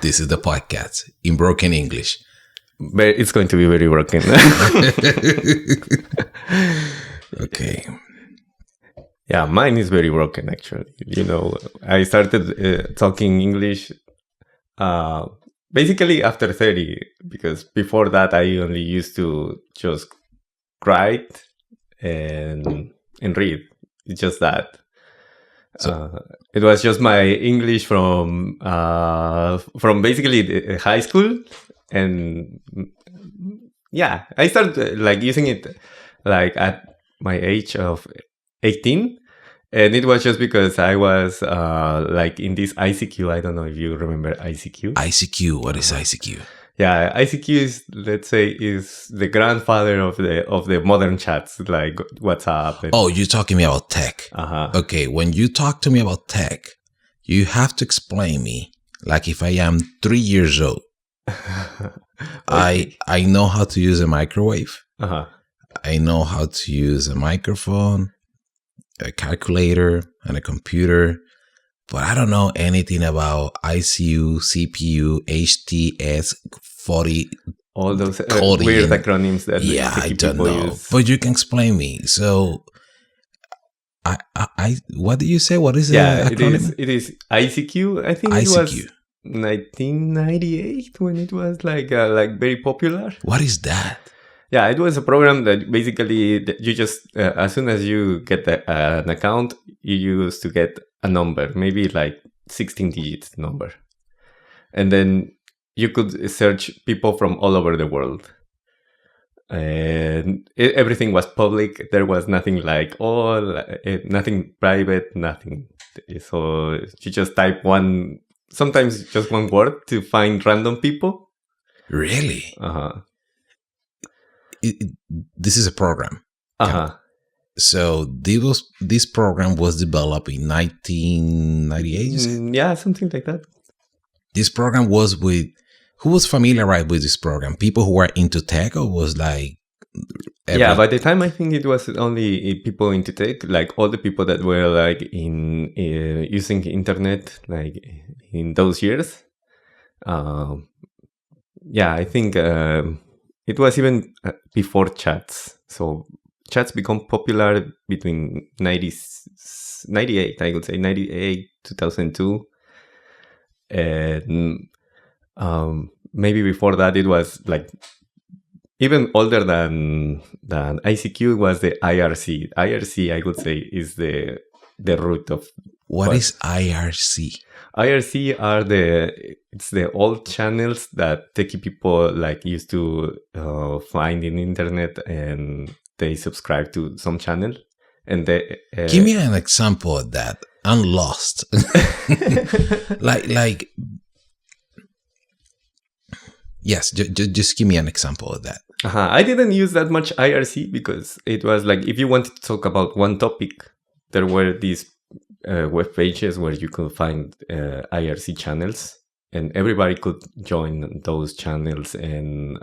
This is the podcast, In Broken English. But it's going to be very broken. Okay. Yeah, mine is very broken, actually. I started talking English basically after 30, because before that, I only used to just write and read. It's just that. It was just my English from basically the high school, and yeah, I started using it at my age of 18, and it was just because I was in this ICQ. I don't know if you remember ICQ. ICQ. What is ICQ? Yeah, ICQ is, let's say, is the grandfather of the modern chats like WhatsApp. Oh, you're talking me about tech. Okay, when you talk to me about tech, you have to explain me like if I am 3 years old. Okay. I know how to use a microwave. I know how to use a microphone, a calculator, and a computer. But I don't know anything about ICU, CPU, HTS, 40. All those weird acronyms that I don't know. Use. But you can explain me. So, I what do you say? What is the acronym? It is ICQ. I think it was 1998 when it was very popular. What is that? Yeah, it was a program that basically you just as soon as you get an account, you used to get a number, maybe 16 digits number. And then you could search people from all over the world. And everything was public. There was nothing nothing private, nothing. So you just type sometimes just one word to find random people. Really? This is a program. So this program was developed in 1998? Yeah, something like that. This program was who was familiarized with this program? People who were into tech, or was Yeah, by the time I think it was only people into tech, all the people that were in using internet in those years. Yeah, I think it was even before chats. So chats become popular between 98, I would say, 98, 2002. And maybe before that, it was even older than ICQ was the IRC. IRC, I would say, is the root of... What is IRC? IRC are the old channels that techie people used to find in internet, and they subscribe to some channel. And they give me an example of that. I'm lost. Yes, just give me an example of that. I didn't use that much IRC because it was if you wanted to talk about one topic, there were these web pages where you could find IRC channels, and everybody could join those channels, and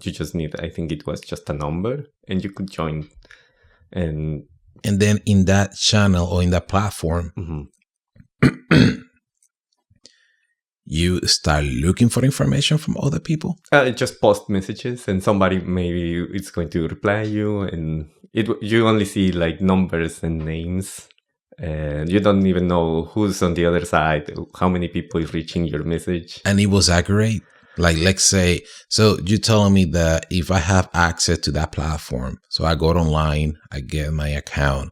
you just need, I think it was just a number, and you could join. And then in that channel or in that platform, you start looking for information from other people? Just post messages, and somebody maybe it's going to reply you, and you only see numbers and names, and you don't even know who's on the other side, how many people is reaching your message. And it was accurate? Let's say, so you're telling me that if I have access to that platform, so I go online, I get my account,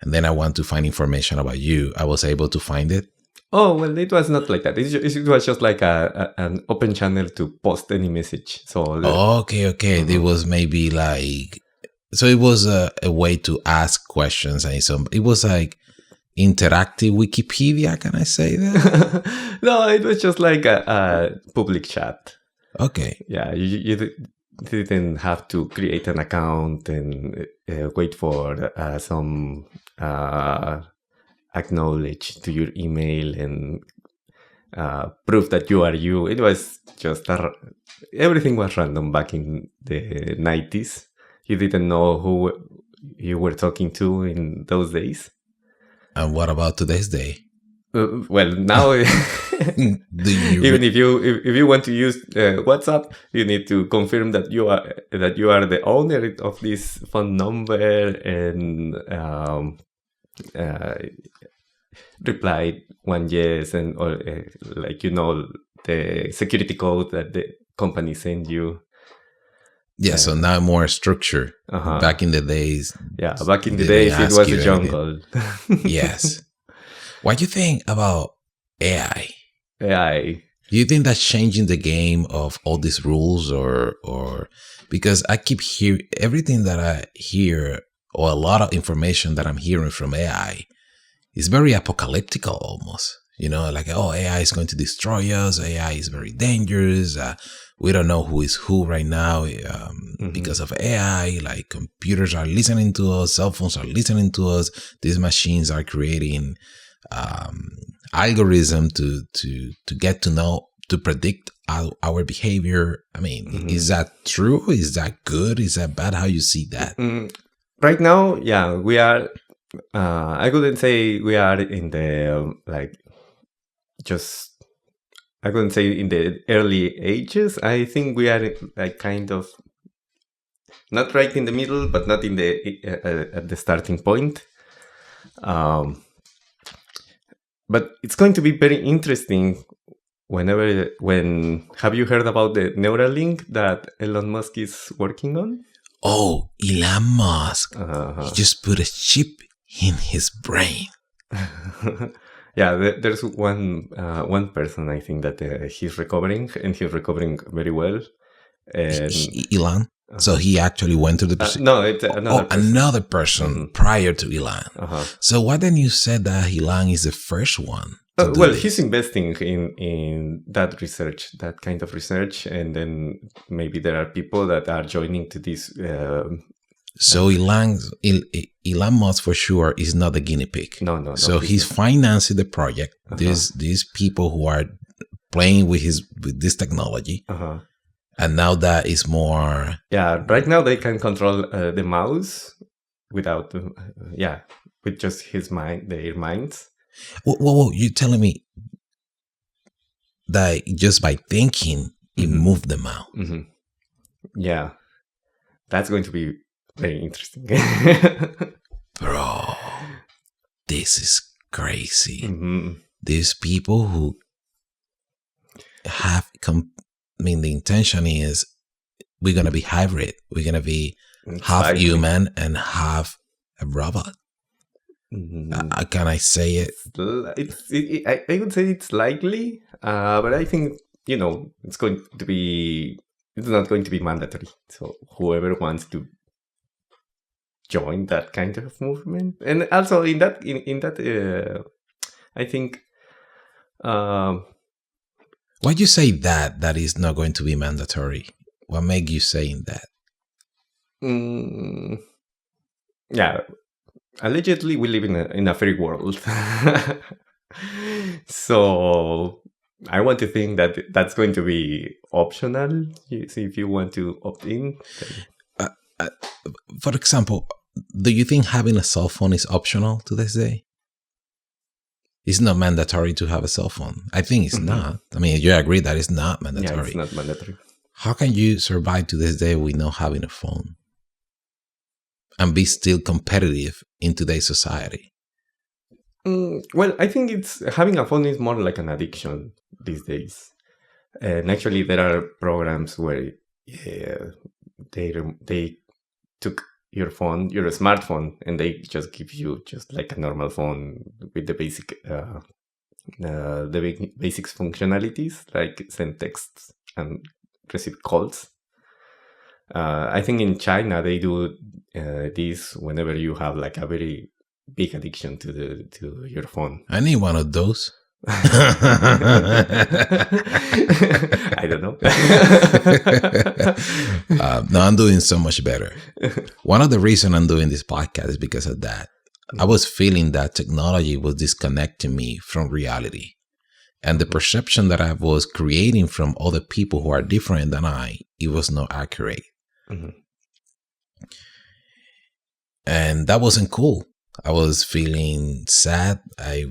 and then I want to find information about you, I was able to find it? Oh, well, it was not like that. It was just an open channel to post any message. So okay. It was maybe so it was a way to ask questions, and it was interactive Wikipedia, can I say that? No, it was just a public chat. Okay. Yeah, you didn't have to create an account and wait for some acknowledge to your email and proof that you are you. It was just everything was random back in the 90s. You didn't know who you were talking to in those days. And what about today's day? Well, now even if you want to use WhatsApp, you need to confirm that you are the owner of this phone number and reply one yes and or the security code that the company sent you. Yeah, so now more structure. Back in the days. Yeah, back in the days it was a jungle. Yes. What do you think about AI? AI. Do you think that's changing the game of all these rules or because I keep hearing everything that I hear or a lot of information that I'm hearing from AI is very apocalyptic almost. Like, oh, AI is going to destroy us. AI is very dangerous. We don't know who is who right now because of AI. Like computers are listening to us. Cell phones are listening to us. These machines are creating algorithm to get to know, to predict our behavior. I mean, is that true? Is that good? Is that bad? How you see that? Right now, yeah, we are. I couldn't say we are in the I couldn't say in the early ages. I think we are like kind of not right in the middle, but not in the at the starting point. But it's going to be very interesting when have you heard about the Neuralink that Elon Musk is working on? Oh, Elon Musk. He just put a chip in his brain. Yeah, there's one person I think that he's recovering, and he's recovering very well. And Elon? So he actually went to the person? No, it's another person prior to Elon. So why then you said that Elon is the first one? Well, he's investing in that research, that kind of research, and then maybe there are people that are joining to this. So Elon Musk for sure is not the guinea pig. No. So he's financing the project. These people who are playing with this technology. And now that is more. Yeah, right now they can control the mouse without, with just their minds. Whoa, you're telling me that just by thinking, it moved the mouse? Yeah, that's going to be very interesting. Bro, this is crazy. These people who have the intention is we're going to be hybrid. We're going to be half human and half a robot. Can I say it? I would say it's likely, but I think, it's not going to be mandatory. So whoever wants to join that kind of movement, and also in that I think. Why do you say that is not going to be mandatory? What makes you saying that? Yeah, allegedly we live in a free world, so I want to think that that's going to be optional. If you want to opt in. For example, do you think having a cell phone is optional to this day? It's not mandatory to have a cell phone. I think it's not. I mean, you agree that it's not mandatory. Yeah, it's not mandatory. How can you survive to this day with not having a phone and be still competitive in today's society? Well, I think having a phone is more like an addiction these days. And actually, there are programs where they took your phone, your smartphone, and they just give you just like a normal phone with the basic basics functionalities like send texts and receive calls. I think in China they do this whenever you have like a very big addiction to your phone. I need one of those. I don't know. No, I'm doing so much better. One of the reasons I'm doing this podcast is because of that. I was feeling that technology was disconnecting me from reality. And the perception that I was creating from other people who are different than it was not accurate. And that wasn't cool. I was feeling sad. I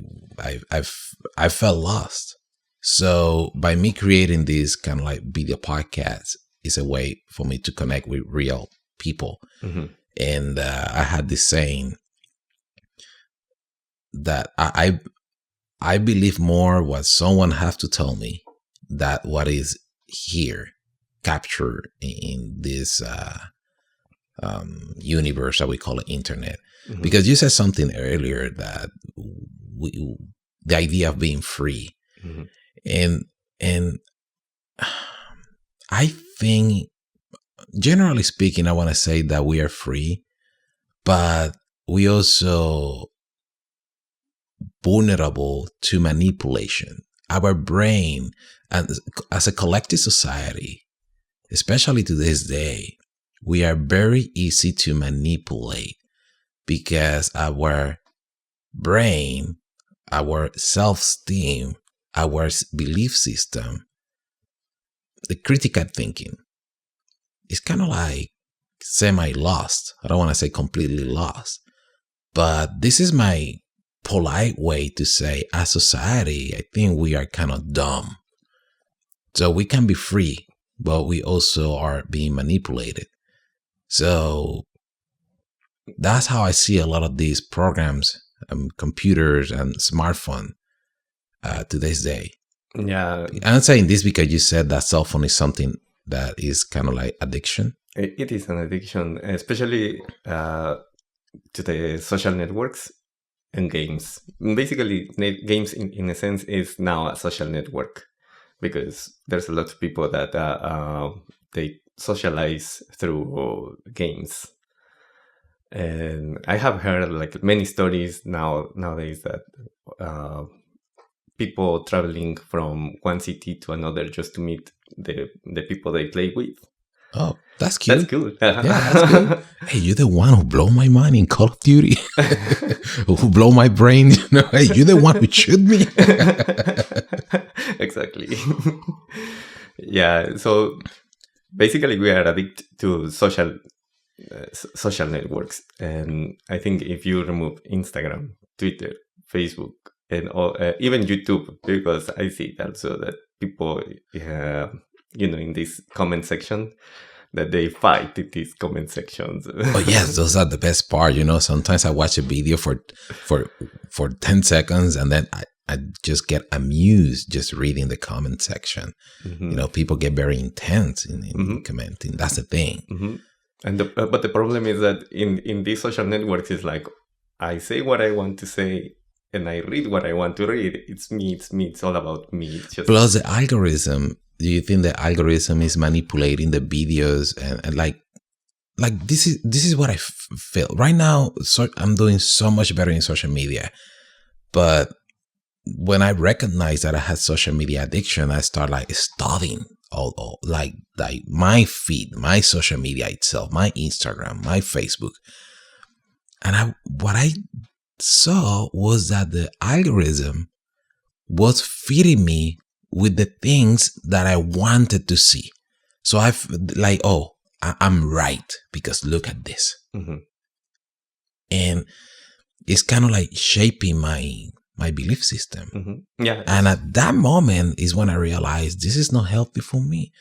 felt lost. So by me creating this kind of like video podcast is a way for me to connect with real people. And I had this saying that I believe more what someone have to tell me that what is here captured in this universe that we call it internet. Because you said something earlier that the idea of being free, and I think, generally speaking, I want to say that we are free, but we also vulnerable to manipulation. Our brain, and as a collective society, especially to this day, we are very easy to manipulate because our brain, our self-esteem, our belief system, the critical thinking is kind of like semi-lost. I don't want to say completely lost, but this is my polite way to say, as society, I think we are kind of dumb. So we can be free, but we also are being manipulated. So that's how I see a lot of these programs, computers and smartphone to this day. Yeah. I'm saying this because you said that cell phone is something that is kind of like addiction. It is an addiction, especially to the social networks and games. Basically, games in a sense is now a social network because there's a lot of people that they socialize through games. And I have heard like many stories nowadays that people traveling from one city to another just to meet the people they play with. Oh, that's cute. That's good. Yeah, that's good. Hey, you're the one who blow my mind in Call of Duty. Who blow my brain. Hey, you're the one who shoot me. Exactly. Yeah. So basically, we are addicted to social networks, and I think if you remove Instagram, Twitter, Facebook, and even YouTube, because I see also that people, in this comment section, that they fight in these comment sections. Oh yes, those are the best part. Sometimes I watch a video for 10 seconds, and then I just get amused just reading the comment section. People get very intense in commenting. That's the thing. And but the problem is that in these social networks, it's like I say what I want to say and I read what I want to read. It's me. It's all about me. Plus the algorithm. Do you think the algorithm is manipulating the videos and like this is what I feel right now? So I'm doing so much better in social media, but when I recognize that I had social media addiction, I start like studying all like my feed, my social media itself, my Instagram, my Facebook, and what I saw was that the algorithm was feeding me with the things that I wanted to see. So I've like, I'm right because look at this. And it's kind of like shaping my belief system. Yeah. And at that moment is when I realized this is not healthy for me.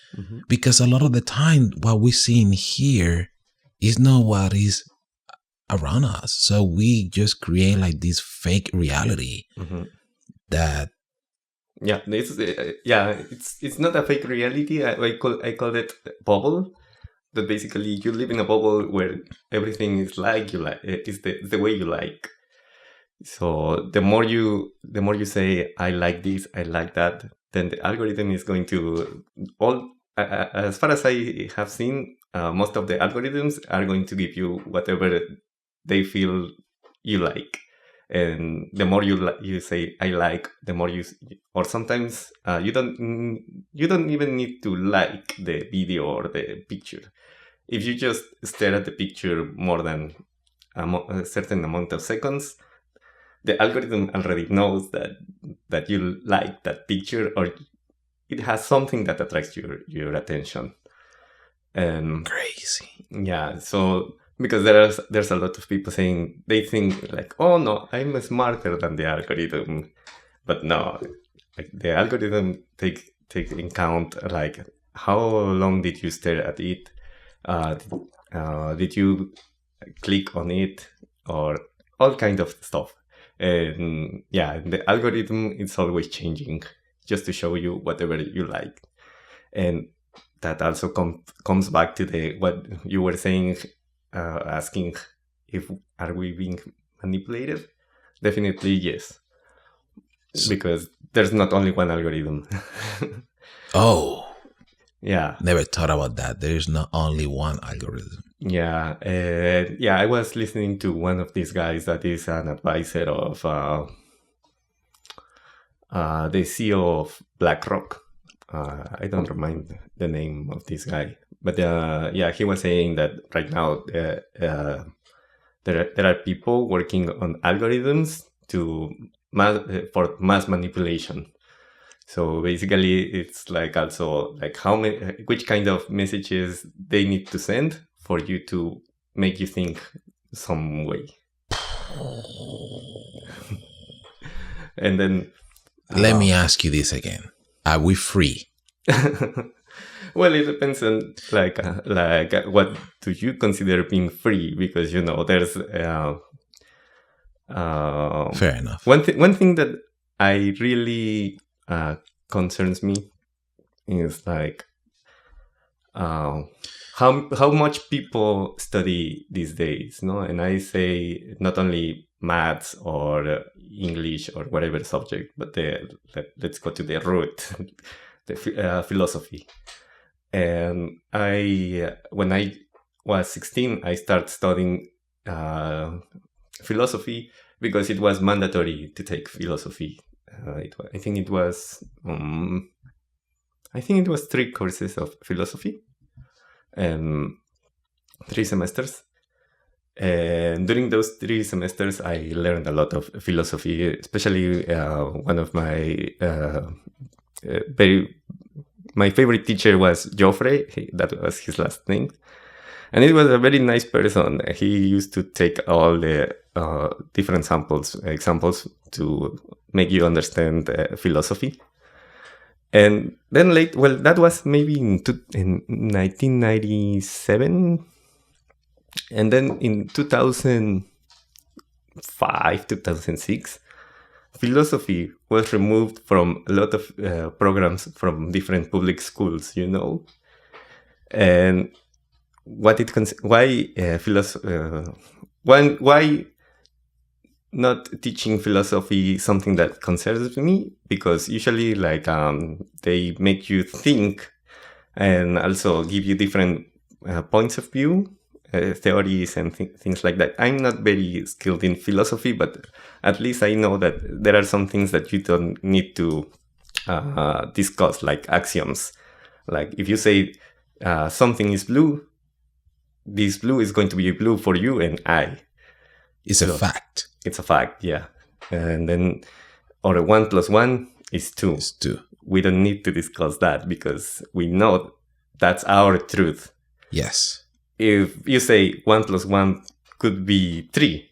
Because a lot of the time what we see in here is not what is around us. So we just create like this fake reality that it's not a fake reality. I call it bubble. That basically you live in a bubble where everything is like you like. It's the way you like. So the more you say I like this, I like that, then the algorithm is going to as far as I have seen, most of the algorithms are going to give you whatever they feel you like. And the more you say I like, the more or sometimes you don't even need to like the video or the picture. If you just stare at the picture more than a certain amount of seconds, the algorithm already knows that you like that picture, or it has something that attracts your attention. crazy. Yeah. So because there's a lot of people saying they think like, oh no, I'm smarter than the algorithm, but no, like the algorithm take in count like how long did you stare at it, did you click on it, or all kind of stuff. And yeah, the algorithm is always changing just to show you whatever you like. And that also comes back to the what you were saying, asking if are we being manipulated. Definitely yes, because there's not only one algorithm. Oh, yeah, never thought about that. There is not only one algorithm. Yeah, yeah. I was listening to one of these guys that is an advisor of the CEO of BlackRock. I don't remind the name of this guy, but yeah, he was saying that right now there are people working on algorithms for mass manipulation. So basically, it's like also like which kind of messages they need to send for you to make you think some way. And then let me ask you this again: are we free? Well, it depends on like what do you consider being free, because there's fair enough. One thing that I really concerns me is like how much people study these days, no? And I say not only maths or English or whatever subject, but let's go to the root, the philosophy. And when I was 16, I started studying philosophy because it was mandatory to take philosophy. I think it was 3 courses of philosophy and 3 semesters. And during those 3 semesters, I learned a lot of philosophy, especially one of my my favorite teacher was Joffre. That was his last name. And it was a very nice person. He used to take all the different examples to make you understand philosophy. And then that was maybe in 1997. And then in 2005, 2006, philosophy was removed from a lot of programs from different public schools, And why not teaching philosophy something that concerns me? Because usually they make you think and also give you different points of view, theories and things like that. I'm not very skilled in philosophy, but at least I know that there are some things that you don't need to discuss, like axioms. Like if you say something is blue, this blue is going to be blue for you and I. It's a fact. It's a fact, yeah. And then, or 1 + 1 is 2. It's 2. We don't need to discuss that because we know that's our truth. Yes. If you say 1 + 1 could be 3,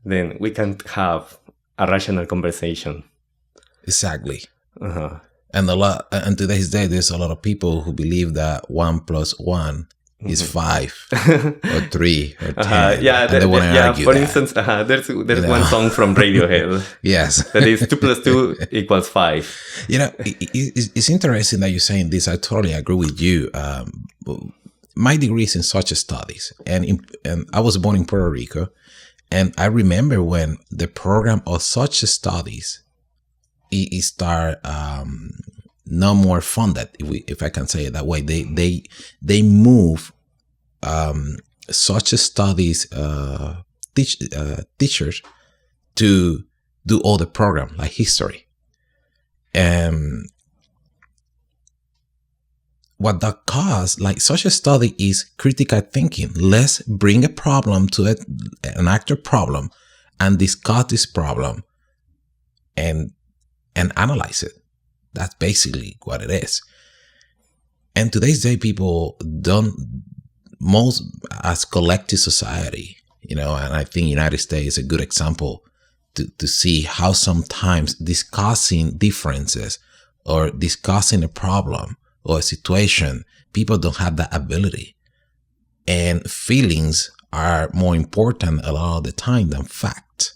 then we can't have a rational conversation. Exactly. Uh-huh. And today's day, there's a lot of people who believe that 1 + 1 is 5 or 3 or 10. Yeah, and they want to argue for that. instance, there's one song from Radiohead. Yes. That is 2 + 2 = 5. It's interesting that you're saying this. I totally agree with you. My degree is in social studies, and I was born in Puerto Rico, and I remember when the program of social studies it started no more funded, if I can say it that way. They move social studies teachers to do all the program like history. What that caused, like social study is critical thinking. Let's bring a problem to it, an actual problem, and discuss this problem and analyze it. That's basically what it is. And today's day, people don't most as collective society, and I think United States is a good example to see how sometimes discussing differences or discussing a problem or a situation, people don't have that ability. And feelings are more important a lot of the time than facts.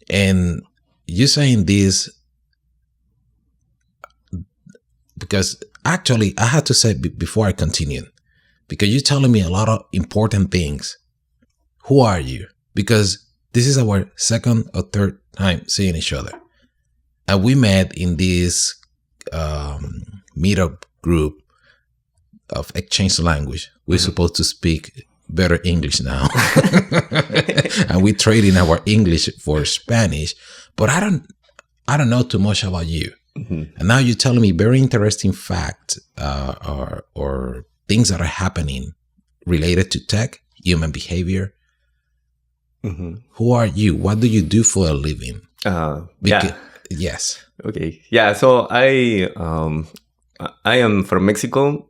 And you're saying this because actually I had to say before I continue, because you're telling me a lot of important things. Who are you? Because this is our second or third time seeing each other. And we met in this meetup group of exchange language. We're supposed to speak better English now. And we're trading our English for Spanish. But I don't know too much about you. And now you're telling me very interesting facts or things that are happening related to tech, human behavior. Who are you? What do you do for a living? Yes. Okay. Yeah. So I am from Mexico.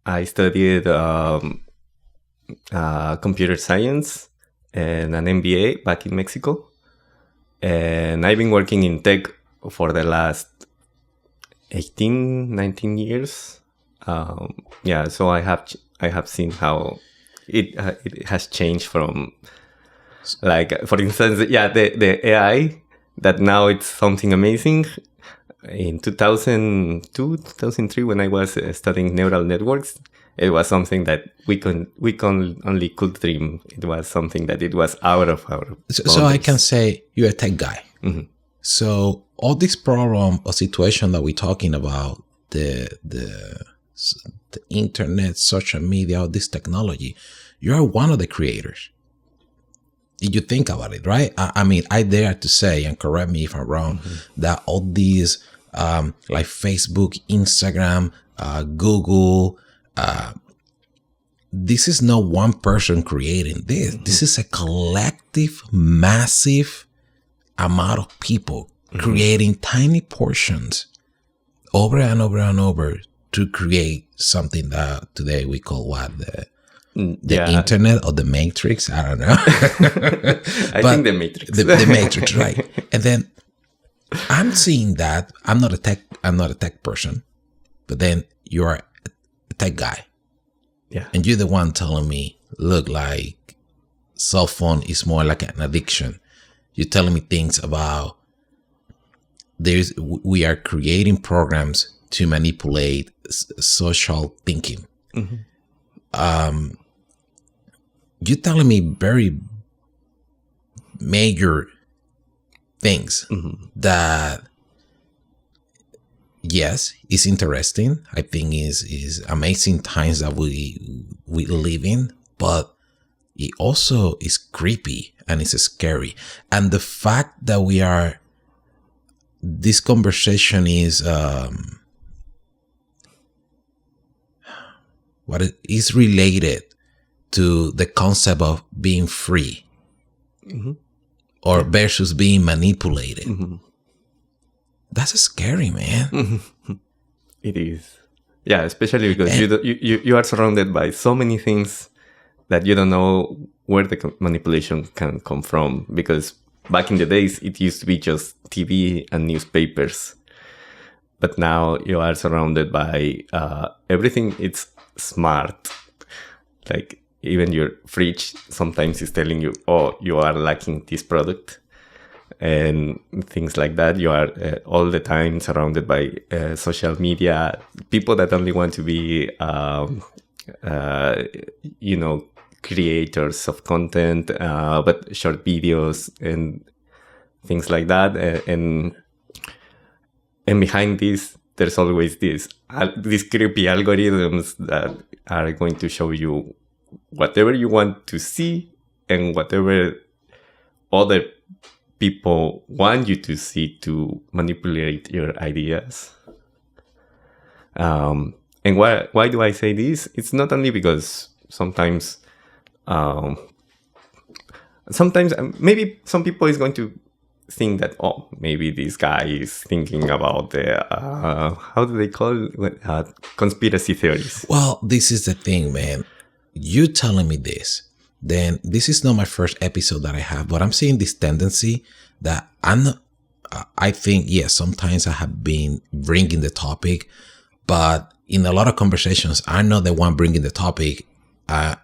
I studied computer science and an MBA back in Mexico, and I've been working in tech for the last 19 years. So I have seen how it has changed from, like, for instance, the AI, that now it's something amazing. In 2002, 2003, when I was studying neural networks, it was something that we only could dream. It was something that it was out of our so I can say you're a tech guy. So all this problem or situation that we're talking about, the internet, social media, all this technology, you're one of the creators. You think about it, right? I mean, I dare to say, and correct me if I'm wrong, that all these like Facebook, Instagram, Google, this is not one person creating this. This is a collective, massive amount of people creating tiny portions over and over and over to create something that today we call what? The internet or the matrix? I don't know. I think the matrix. The matrix, right. And then I'm seeing that I'm not a tech person, but then you're a tech guy. Yeah. And you're the one telling me, look, like cell phone is more like an addiction. You're telling me things about we are creating programs to manipulate social thinking. You're telling me very major things that, yes, it's interesting. I think is amazing times that we live in, but it also is creepy and it's scary. And the fact that this conversation is what it is related to the concept of being free or versus being manipulated. That's scary, man. It is. Yeah, especially because you are surrounded by so many things that you don't know where the manipulation can come from. Because back in the days, it used to be just TV and newspapers. But now you are surrounded by everything. It's smart. Like, even your fridge sometimes is telling you, oh, you are lacking this product. And things like that. You are all the time surrounded by social media, people that only want to be, creators of content, but short videos and things like that. And behind this, there's always these creepy algorithms that are going to show you whatever you want to see and whatever other people want you to see to manipulate your ideas. And why do I say this? It's not only because sometimes maybe some people is going to think that, oh, maybe this guy is thinking about the how do they call it? Conspiracy theories. Well, this is the thing, man. you telling me this, then this is not my first episode that I have, but I'm seeing this tendency that I think, yes, sometimes I have been bringing the topic, but in a lot of conversations, I'm not the one bringing the topic. I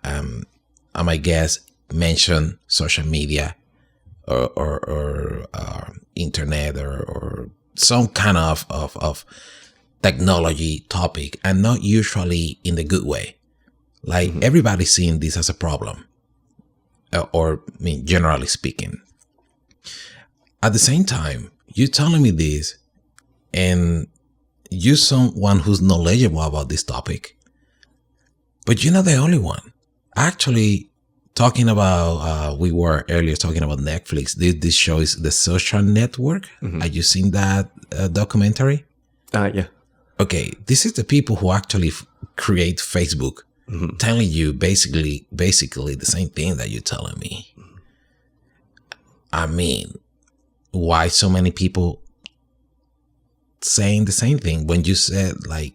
might guess mention social media or internet or some kind of technology topic, and not usually in the good way. Like everybody's seeing this as a problem, or I mean, generally speaking. At the same time, you telling me this, and you're someone who's knowledgeable about this topic, but you're not the only one. Actually, talking about, we were earlier talking about Netflix. This show is The Social Network. Have you seen that documentary? Yeah. Okay, this is the people who actually create Facebook, telling you basically the same thing that you're telling me. I mean, why so many people saying the same thing when you said like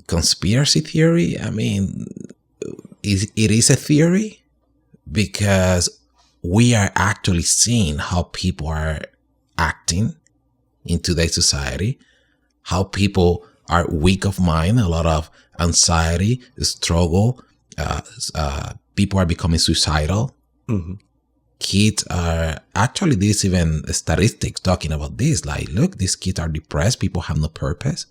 conspiracy theory? I mean, it is a theory because we are actually seeing how people are acting in today's society, how people are weak of mind, a lot of anxiety, struggle, people are becoming suicidal. Kids are actually, there's even statistics talking about this. Like, look, these kids are depressed. People have no purpose.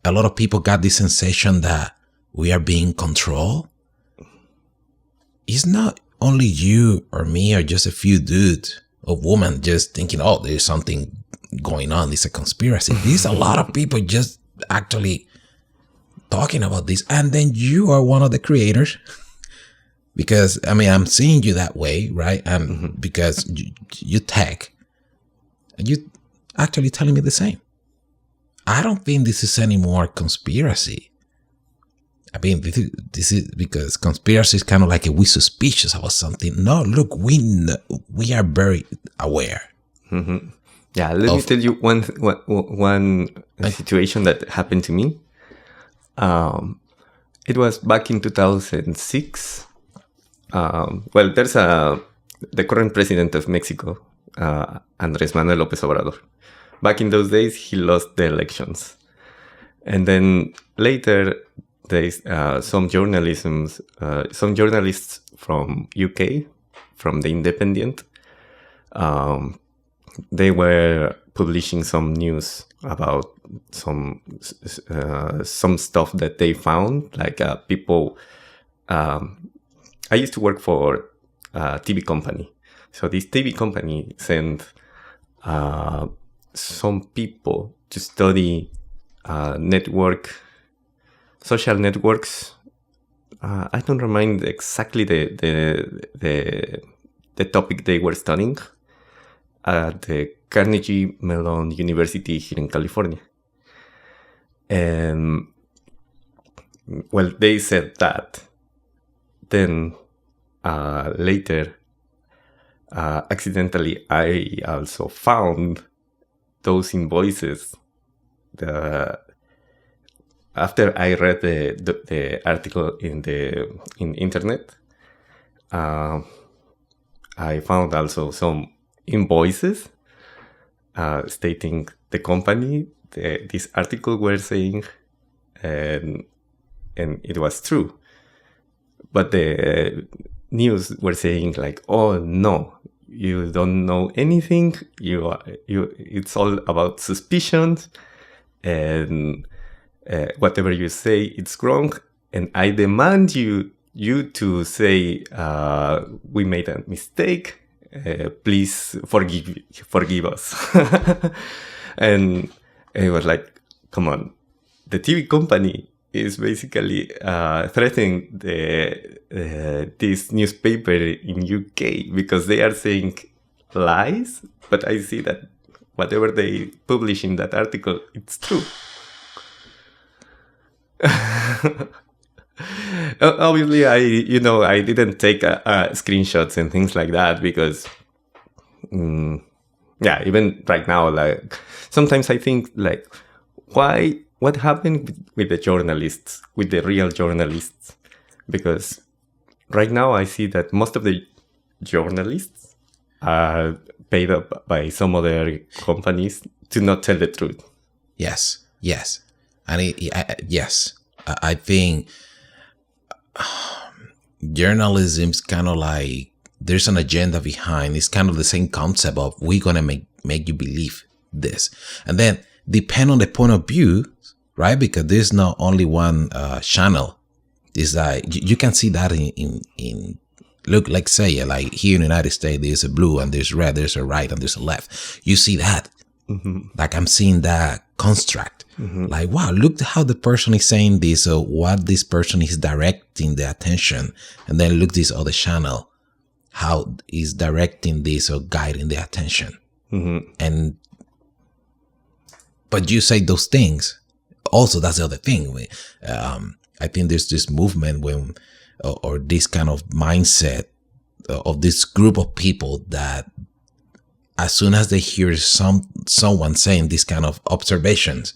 A lot of people got this sensation that we are being controlled. It's not only you or me or just a few dudes or women just thinking, oh, there's something going on. It's a conspiracy. There's a lot of people just actually talking about this. And then you are one of the creators. Because, I mean, I'm seeing you that way, right? Because you tech, and you actually telling me the same. I don't think this is any more conspiracy. I mean, this is because conspiracy is kind of like we suspicious about something. No, look, we are very aware. Yeah, let me tell you one situation that happened to me. It was back in 2006. Well, there's the current president of Mexico, Andrés Manuel López Obrador. Back in those days, he lost the elections. And then later, there's some journalists from UK, from The Independent. They were publishing some news about some stuff that they found, like people... I used to work for a TV company. So this TV company sent some people to study social networks. I don't remember exactly the topic they were studying at the Carnegie Mellon University here in California. And, well, they said that. Then later, accidentally, I also found those invoices. After I read the article in internet, I found also some invoices stating the company this article were saying, and it was true. But the news were saying like, oh no, you don't know anything. It's all about suspicions, and whatever you say, it's wrong. And I demand you to say we made a mistake. Please forgive us. And it was like, come on, the TV company is basically threatening this newspaper in UK because they are saying lies, but I see that whatever they publish in that article, it's true. Obviously, I didn't take screenshots and things like that because, even right now, like sometimes I think like, why what happened with the journalists, with the real journalists? Because right now I see that most of the journalists are paid up by some other companies to not tell the truth. Yes. And yes, I think journalism's kind of like there's an agenda behind. It's kind of the same concept of we're gonna make you believe this, and then depend on the point of view, right? Because there's not only one channel. It's like you can see that in look, like say like here in the United States, there's a blue and there's red, there's a right and there's a left. You see that. Like I'm seeing that construct. Like, wow, look how the person is saying this or what this person is directing the attention. And then look this other channel, how is directing this or guiding the attention. And but you say those things. Also, that's the other thing. I think there's this movement when or this kind of mindset of this group of people that as soon as they hear someone saying this kind of observations,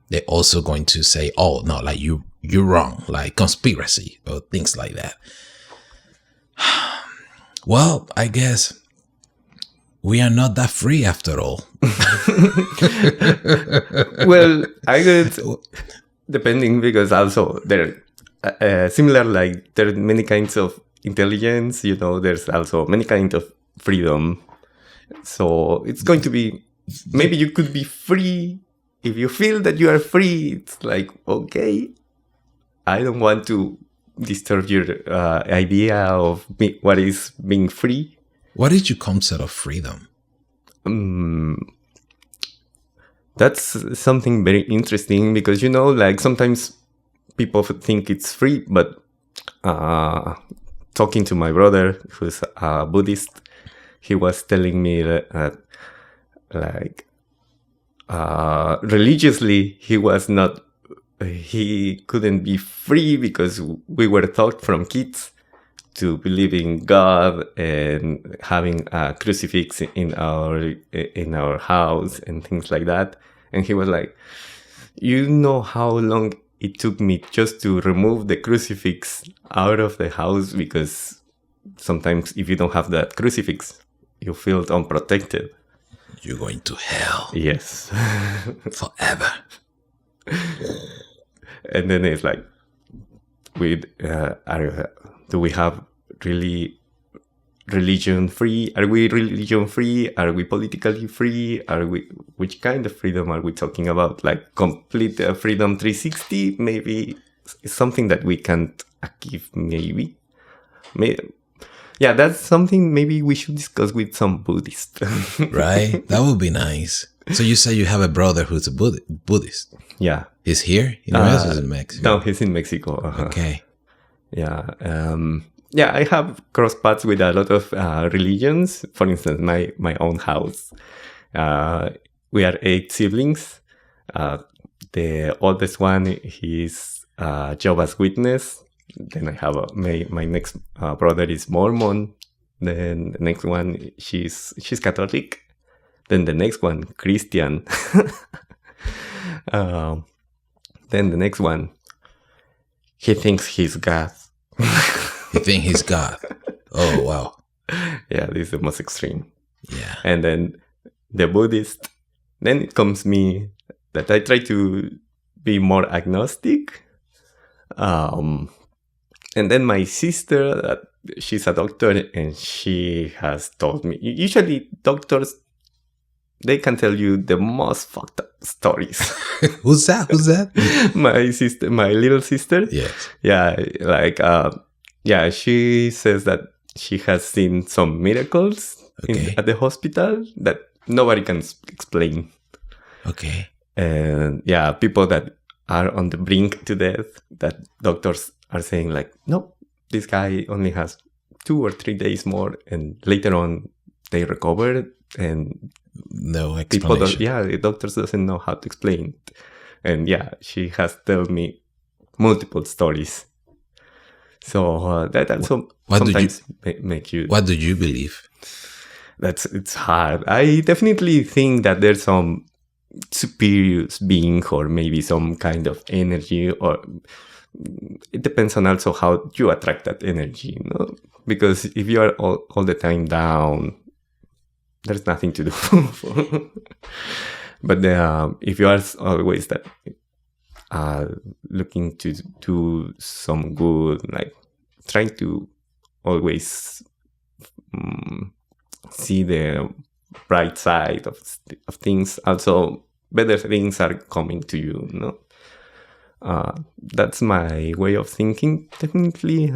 they're also going to say, oh, no, like you're wrong, like conspiracy or things like that. Well, I guess we are not that free after all. Well, I guess depending, because also there similar, like there are many kinds of intelligence, there's also many kinds of freedom. So it's going to be, maybe you could be free. If you feel that you are free, it's like, okay, I don't want to disturb your idea of what is being free. What is your concept of freedom? That's something very interesting because, like sometimes people think it's free, but talking to my brother, who's a Buddhist, he was telling me that religiously, he couldn't be free because we were taught from kids to believe in God and having a crucifix in our house and things like that. And he was like, you know how long it took me just to remove the crucifix out of the house, because sometimes if you don't have that crucifix, you feel unprotected. You're going to hell. Yes. Forever. And then it's like, do we have really religion free? Are we religion free? Are we politically free? Which kind of freedom are we talking about? Like complete freedom 360? Maybe it's something that we can't achieve, maybe. Yeah, that's something maybe we should discuss with some Buddhist. Right? That would be nice. So you say you have a brother who's a Buddhist. Yeah. He's here in the US or in Mexico? No, he's in Mexico. Okay. Yeah. I have crossed paths with a lot of religions. For instance, my own house. We are 8 siblings. The oldest one, he's Jehovah's Witness. Then I have my next brother is Mormon. Then the next one, she's Catholic. Then the next one, Christian. Then the next one, he thinks he's God. You think he's God? Oh, wow. Yeah, this is the most extreme. Yeah. And then the Buddhist. Then it comes me that I try to be more agnostic. And then my sister, she's a doctor, and she has told me, usually doctors, they can tell you the most fucked up stories. Who's that? My sister, my little sister. Yes. Yeah, like, she says that she has seen some miracles at the hospital that nobody can explain. Okay. And people that are on the brink to death, that doctors are saying like, no, this guy only has 2 or 3 days more, and later on they recover, and no explanation. The doctors doesn't know how to explain it. And she has told me multiple stories. So that also sometimes make you. What do you believe? It's hard. I definitely think that there's some superior being, or maybe some kind of energy, or it depends on also how you attract that energy, you know? Because if you are all the time down, there's nothing to do. But if you are always that looking to do some good, like trying to always see the bright side of things, also better things are coming to you, no? That's my way of thinking. Definitely,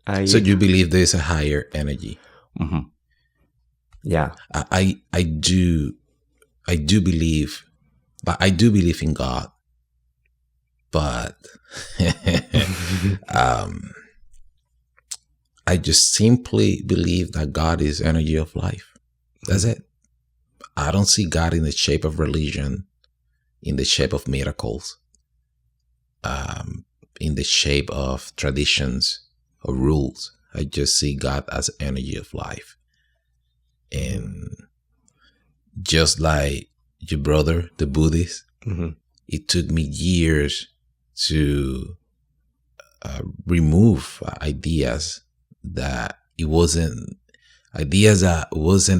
I. So you believe there's a higher energy? Mm-hmm. Yeah, I do believe, but I do believe in God. But I just simply believe that God is energy of life. That's it. I don't see God in the shape of religion, in the shape of miracles, in the shape of traditions or rules. I just see God as energy of life. And just like your brother, the Buddhist, it took me years to remove ideas that wasn't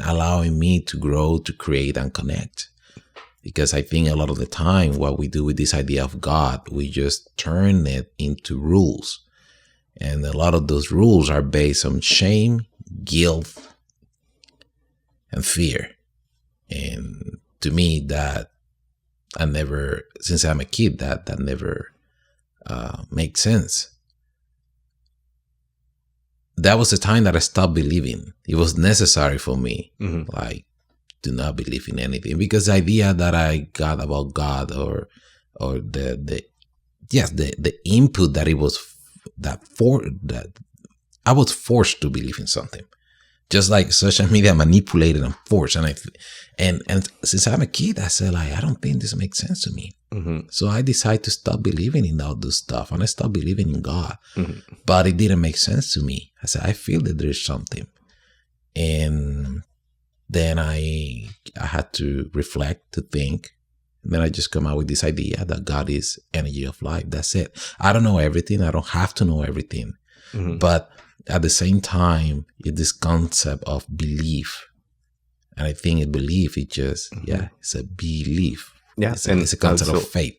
allowing me to grow, to create and connect. Because I think a lot of the time what we do with this idea of God, we just turn it into rules. And a lot of those rules are based on shame, guilt, and fear. And to me, that I never, since I'm a kid, that never makes sense. That was the time that I stopped believing. It was necessary for me, like, to not believe in anything, because the idea that I got about God or the input that it was that I was forced to believe in something. Just like social media manipulated and forced. And since I'm a kid, I said, like, I don't think this makes sense to me. So I decided to stop believing in all this stuff, and I stopped believing in God. But it didn't make sense to me. I said, I feel that there's something. And then I had to reflect, to think. And then I just come out with this idea that God is energy of life. That's it. I don't know everything. I don't have to know everything. But at the same time, it's this concept of belief. And I think a belief is just, it's a belief. Yeah, it's a concept of faith.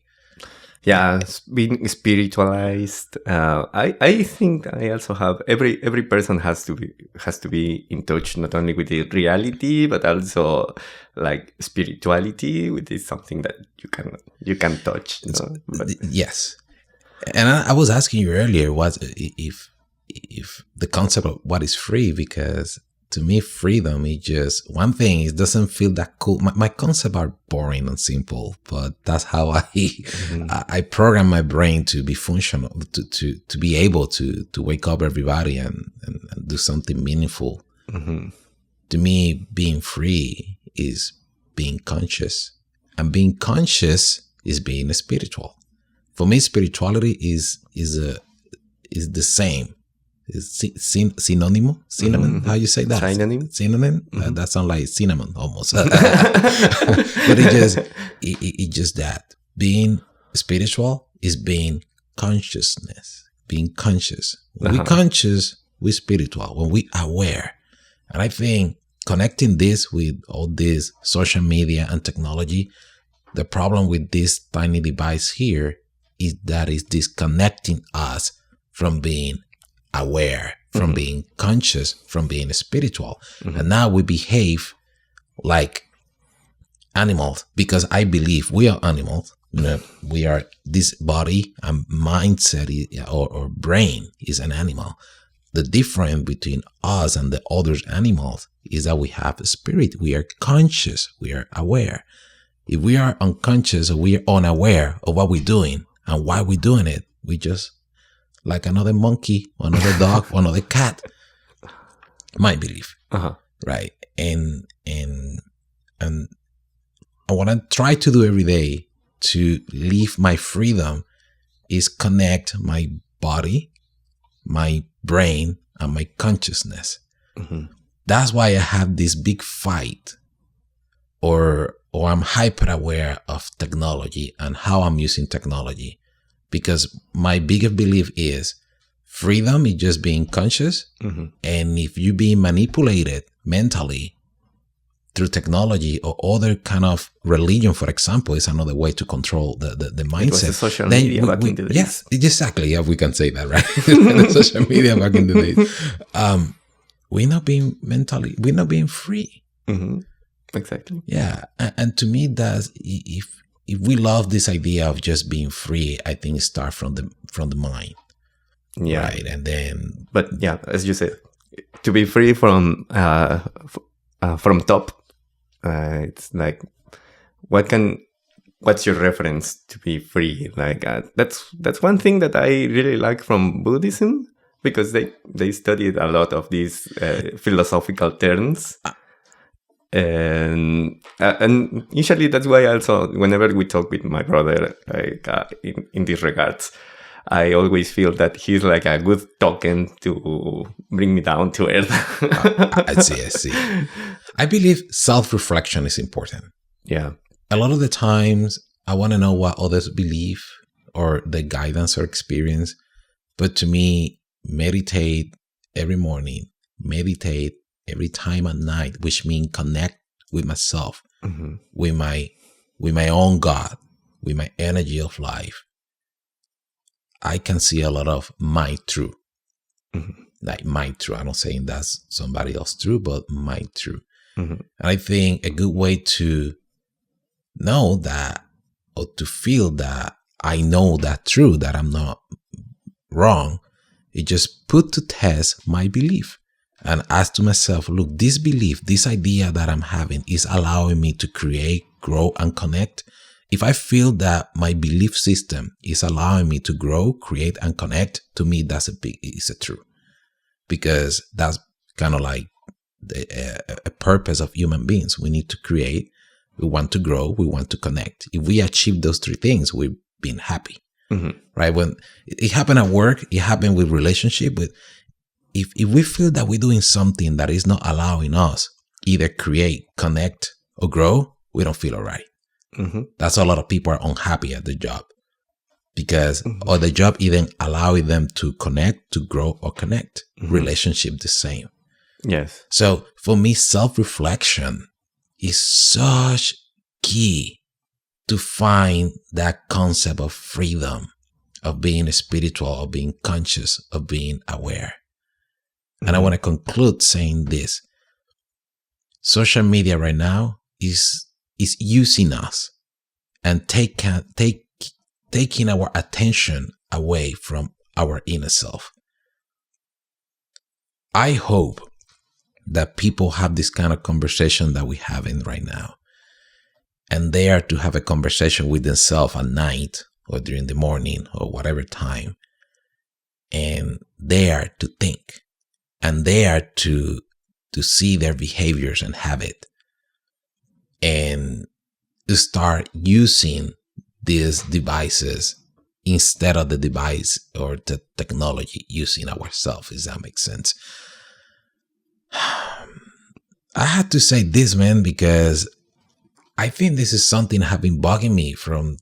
Yeah, being spiritualized. I think I also have every person has to be in touch not only with the reality but also like spirituality, which is something that you can touch. You know? Yes, and I was asking you earlier what if the concept of what is free, because to me, freedom is just one thing. It doesn't feel that cool. My concepts are boring and simple, but that's how I program my brain to be functional, to be able to wake up everybody and do something meaningful. To me, being free is being conscious, and being conscious is being spiritual. For me, spirituality is the same. Is synonym? How you say that? Synonym? That sounds like cinnamon almost. But it just that being spiritual is being consciousness, being conscious. When we conscious, we spiritual. When we aware, and I think connecting this with all this social media and technology, the problem with this tiny device here is that it's disconnecting us from being aware, from being conscious, from being spiritual. And now we behave like animals, because I believe we are animals. You know, we are, this body and mindset or brain is an animal. The difference between us and the other animals is that we have a spirit. We are conscious. We are aware. If we are unconscious or we are unaware of what we're doing and why we're doing it, we just like another monkey or another dog or another cat. My belief. Right. And what I try to do every day to live my freedom is connect my body, my brain, and my consciousness. That's why I have this big fight or or I'm hyper aware of technology and how I'm using technology. Because my biggest belief is freedom is just being conscious. Mm-hmm. And if you're being manipulated mentally through technology or other kind of religion, for example, is another way to control the mindset. It was the social media back in the days. Yes, exactly. Yeah, we can say that, right? The social media back in the days. We're not being free. Mm-hmm. Exactly. Yeah. And to me, that's, if we love this idea of just being free, I think it starts from the mind. Yeah. Right. And then, but yeah, as you said, to be free from top, it's like, what's your reference to be free? Like, that's one thing that I really like from Buddhism, because they studied a lot of these philosophical terms. And usually that's why also whenever we talk with my brother, like in these regards, I always feel that he's like a good token to bring me down to earth. I see. I believe self-reflection is important. Yeah. A lot of the times I want to know what others believe or the guidance or experience. But to me, meditate every morning, meditate every time at night, which means connect with myself, mm-hmm. with my own God, with my energy of life. I can see a lot of my truth. Mm-hmm. Like my truth. I'm not saying that's somebody else's truth, but my truth. Mm-hmm. And I think a good way to know that, or to feel that I know that truth, that I'm not wrong, is just put to test my belief. And ask to myself, look, this belief, this idea that I'm having is allowing me to create, grow, and connect. If I feel that my belief system is allowing me to grow, create, and connect, to me, it's a truth. Because that's kind of like a purpose of human beings. We need to create, we want to grow, we want to connect. If we achieve those three things, we've been happy. Mm-hmm. Right? When it happened at work, it happened with relationship, with If we feel that we're doing something that is not allowing us either create, connect, or grow, we don't feel all right. Mm-hmm. That's why a lot of people are unhappy at the job, because or the job isn't allowing them to connect, to grow, or connect. Mm-hmm. Relationship the same. Yes. So for me, self-reflection is such key to find that concept of freedom, of being spiritual, of being conscious, of being aware. And I want to conclude saying this. Social media right now is using us and taking our attention away from our inner self. I hope that people have this kind of conversation that we're having right now. And they are to have a conversation with themselves at night or during the morning or whatever time. And they are to think. And they are to see their behaviors and habit, and to start using these devices instead of the device or the technology using ourselves, if that makes sense. I had to say this, man, because I think this is something that has been bugging me from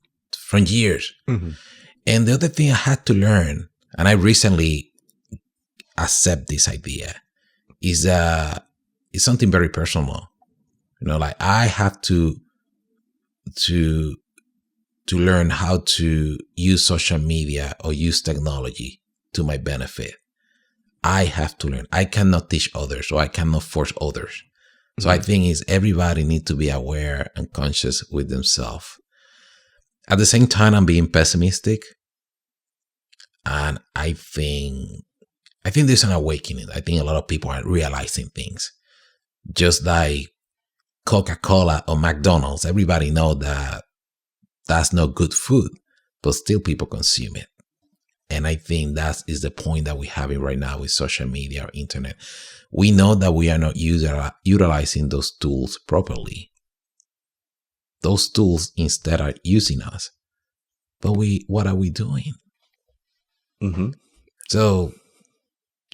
years. Mm-hmm. And the other thing I had to learn, and I recently accept this idea, is it's something very personal. Like I have to learn how to use social media or use technology to my benefit. I have to learn. I cannot teach others, or I cannot force others. Mm-hmm. So I think is everybody needs to be aware and conscious with themselves. At the same time, I'm being pessimistic, and I think there's an awakening. I think a lot of people are realizing things. Just like Coca-Cola or McDonald's, everybody knows that that's not good food, but still people consume it. And I think that is the point that we're having right now with social media or internet. We know that we are not utilizing those tools properly. Those tools instead are using us. But what are we doing? Mm-hmm. So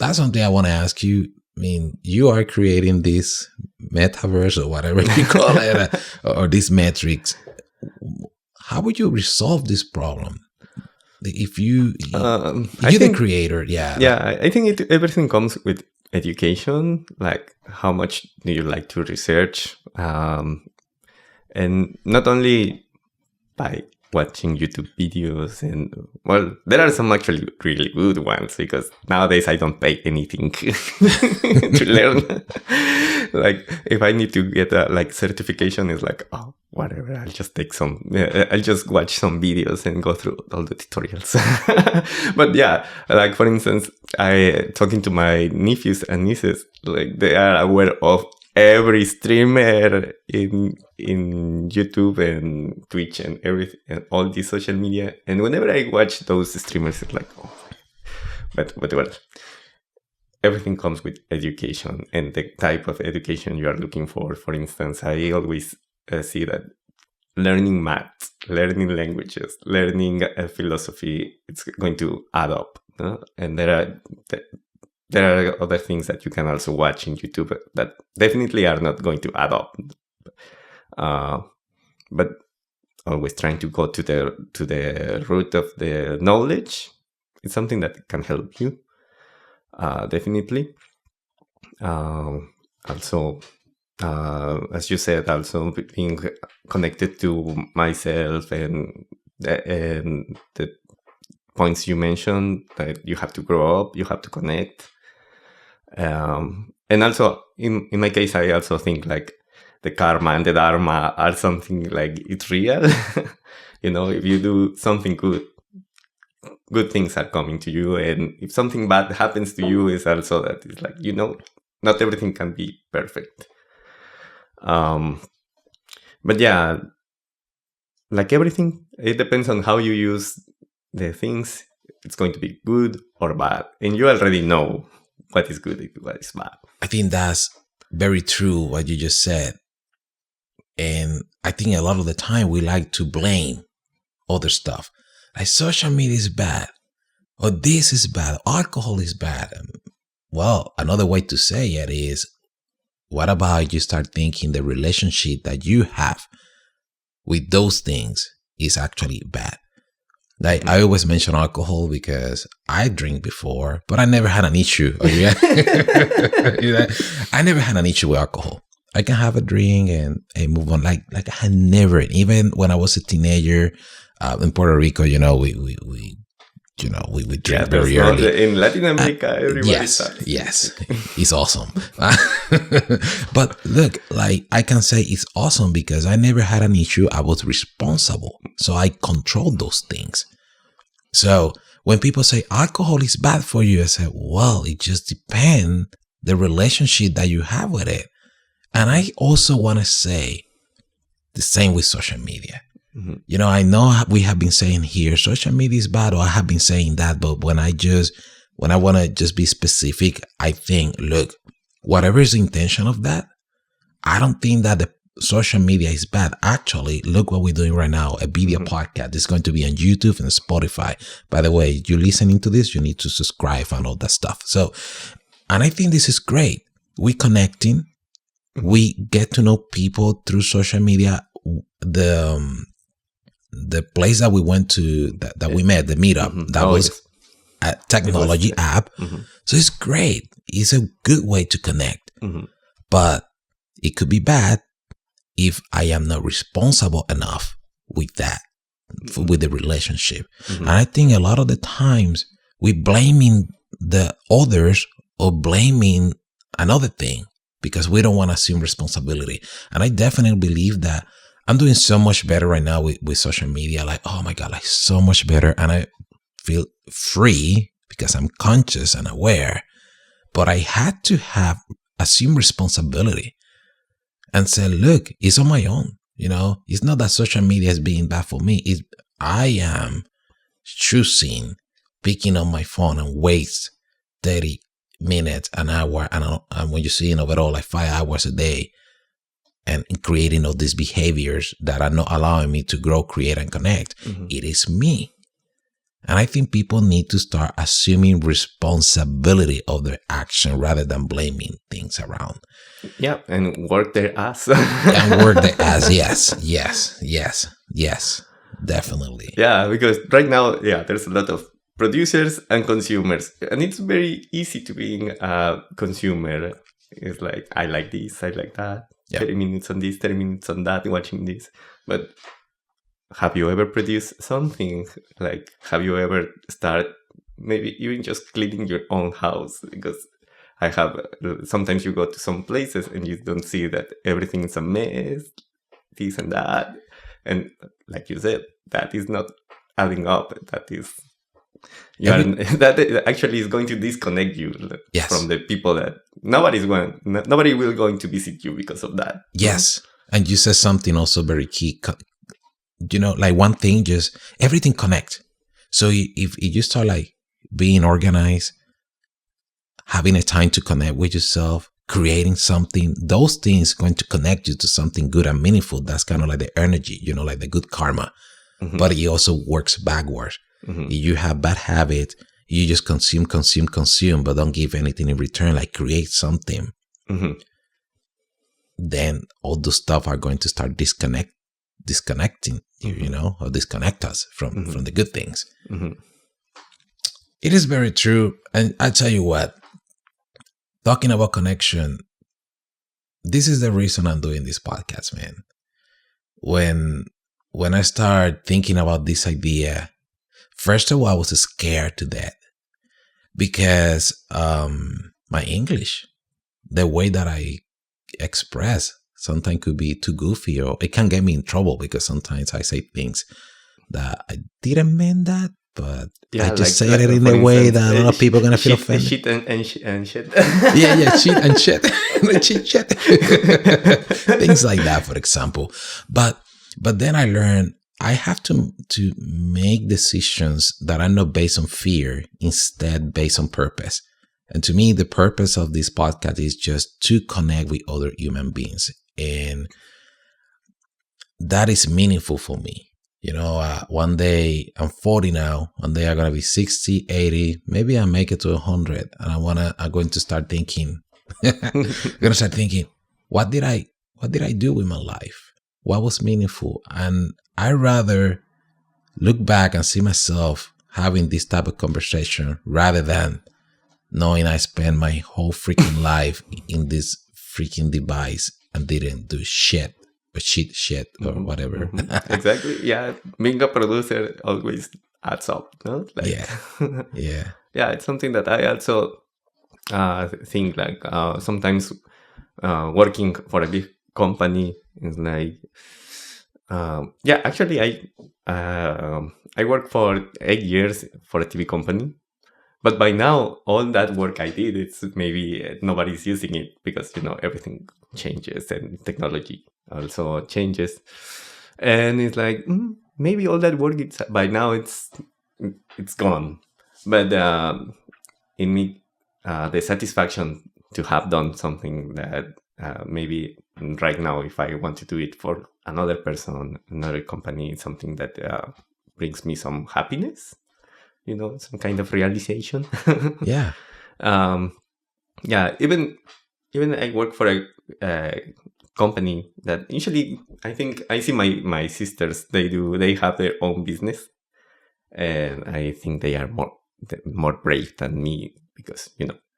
that's something I want to ask you. mean, you are creating this metaverse or whatever you call it, or these metrics. How would you resolve this problem? If you're the creator, I think everything comes with education. Like, how much do you like to research? And not only by watching YouTube videos, and well, there are some actually really good ones, because nowadays I don't pay anything to learn. Like, if I need to get a certification, it's like, oh, whatever, I'll just I'll just watch some videos and go through all the tutorials. But yeah, like, for instance, talking to my nephews and nieces, like, they are aware of every streamer in YouTube and Twitch and everything, and all these social media. And whenever I watch those streamers, it's like, oh, but well, everything comes with education and the type of education you are looking for. For instance, I always see that learning math, learning languages, learning philosophy, it's going to add up. And there are other things that you can also watch in YouTube that definitely are not going to add up. But always trying to go to the root of the knowledge, it's something that can help you. Definitely. Also, as you said, also being connected to myself and the points you mentioned, that you have to grow up, you have to connect. And also, in my case, I also think like the karma and the dharma are something like it's real. If you do something good things are coming to you. And if something bad happens to you, it's also that it's like, not everything can be perfect. But yeah, like everything, it depends on how you use the things. It's going to be good or bad. And you already know what is good and what is bad. I think that's very true, what you just said. And I think a lot of the time we like to blame other stuff. Like, social media is bad, or this is bad, alcohol is bad. Well, another way to say it is, what about you start thinking the relationship that you have with those things is actually bad? Like, I always mention alcohol because I drink before, but I never had an issue. I never had an issue with alcohol. I can have a drink and move on. Like I had never, even when I was a teenager in Puerto Rico, we drink very early. In Latin America, everybody starts. Yes, it's awesome. But look, like, I can say it's awesome because I never had an issue. I was responsible, so I controlled those things. So when people say alcohol is bad for you, I say, well, it just depends the relationship that you have with it. And I also want to say the same with social media. Mm-hmm. I know we have been saying here, social media is bad, or I have been saying that, but when I want to just be specific, I think, look, whatever is the intention of that, I don't think that the social media is bad. Actually, look what we're doing right now, a video podcast. It's going to be on YouTube and Spotify. By the way, you're listening to this, you need to subscribe and all that stuff. So, and I think this is great. We're connecting. We get to know people through social media. The place that we went to, that we met, the meetup, that was a technology app. Mm-hmm. So it's great. It's a good way to connect. Mm-hmm. But it could be bad if I am not responsible enough with that, with the relationship. Mm-hmm. And I think a lot of the times we're blaming the others or blaming another thing because we don't want to assume responsibility. And I definitely believe that I'm doing so much better right now with social media. Like, oh my God, like so much better. And I feel free because I'm conscious and aware. But I had to assume responsibility and say, look, it's on my own. It's not that social media is being bad for me. I am choosing picking up my phone and waste 30 minutes, an hour, and when you're seeing overall like 5 hours a day, and creating all these behaviors that are not allowing me to grow, create, and connect. Mm-hmm. It is me. And I think people need to start assuming responsibility of their action rather than blaming things around. Yeah, and work their ass. And work their ass. Yes. Definitely. Yeah, because right now, there's a lot of producers and consumers. And it's very easy to be a consumer. It's like, I like this, I like that. Yep. 30 minutes on this, 30 minutes on that, watching this. But have you ever produced something? Like, have you ever started maybe even just cleaning your own house? Because sometimes you go to some places and you don't see that everything is a mess, this and that. And like you said, that is not adding up. That is, that actually is going to disconnect you from the people that nobody will going to visit you because of that. Yes. And you said something also very key. Like one thing, just everything connect. So if you start like being organized, having a time to connect with yourself, creating something, those things going to connect you to something good and meaningful. That's kind of like the energy, like the good karma. Mm-hmm. But it also works backwards. Mm-hmm. If you have bad habits, you just consume, but don't give anything in return, like create something. Mm-hmm. Then all those stuff are going to start disconnecting you, or disconnect us from the good things. Mm-hmm. It is very true. And I tell you what, talking about connection, this is the reason I'm doing this podcast, man. When I started thinking about this idea, first of all, I was scared to death because my English, the way that I express, sometimes could be too goofy, or it can get me in trouble because sometimes I say things that I didn't mean that, but I just say it in a way that a lot of people are going to feel offended. Shit and shit. Yeah, cheat and shit. Cheat. Things like that, for example. But then I learned I have to make decisions that are not based on fear, instead based on purpose. And to me, the purpose of this podcast is just to connect with other human beings. And that is meaningful for me. One day, I'm 40 now. One day I'm going to be 60, 80. Maybe I make it to 100. And I'm going to start thinking, what did I do with my life? What was meaningful? And I rather look back and see myself having this type of conversation rather than knowing I spent my whole freaking life in this freaking device and didn't do shit or whatever. Exactly. Yeah. Being a producer always adds up, no? Yeah. Yeah, it's something that I also think like sometimes working for a big company is like, actually I worked for 8 years for a TV company. But by now, all that work I did, it's maybe nobody's using it because, everything changes and technology also changes. And it's like, maybe all that work, by now it's gone. But in me, the satisfaction to have done something that maybe right now, if I want to do it for another person, another company, something that brings me some happiness. Some kind of realization. Yeah. Even I work for a company that usually I think I see my sisters, they have their own business. And I think they are more brave than me because,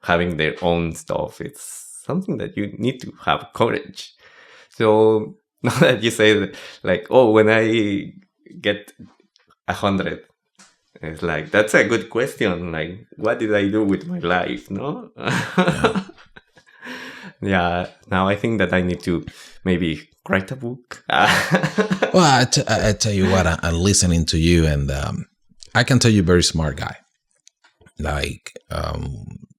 having their own stuff, it's something that you need to have courage. So now that you say that, like, when I get 100, it's like, that's a good question. Like, what did I do with my life? No? Yeah. Now I think that I need to maybe write a book. Well, I tell you what, I'm listening to you and I can tell you're a very smart guy. Like,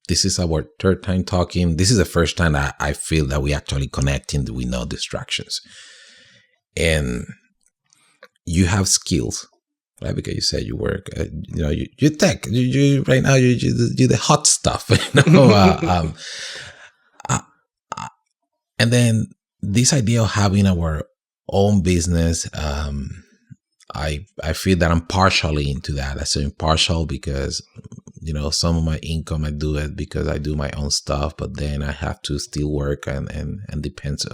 this is our third time talking. This is the first time I feel that we actually connecting with no distractions. And you have skills. Right, because you said you work, you tech, you right now you do the hot stuff, and then this idea of having our own business, I feel that I'm partially into that. I say partial because, some of my income, I do it because I do my own stuff, but then I have to still work and depends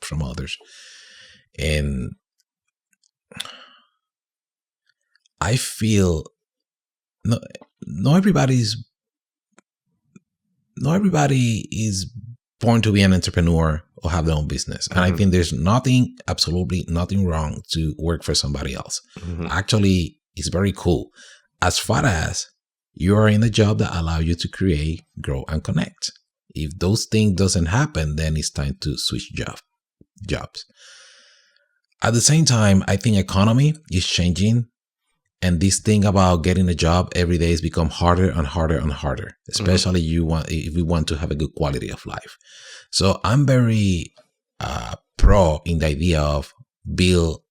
from others. And I feel not everybody is born to be an entrepreneur or have their own business. And I think there's absolutely nothing wrong to work for somebody else. Actually, it's very cool as far as you are in a job that allow you to create, grow, and connect. If those things doesn't happen, then it's time to switch jobs. At the same time, I think economy is changing. And this thing about getting a job every day has become harder and harder and harder, especially if we want to have a good quality of life. So I'm very pro in the idea of build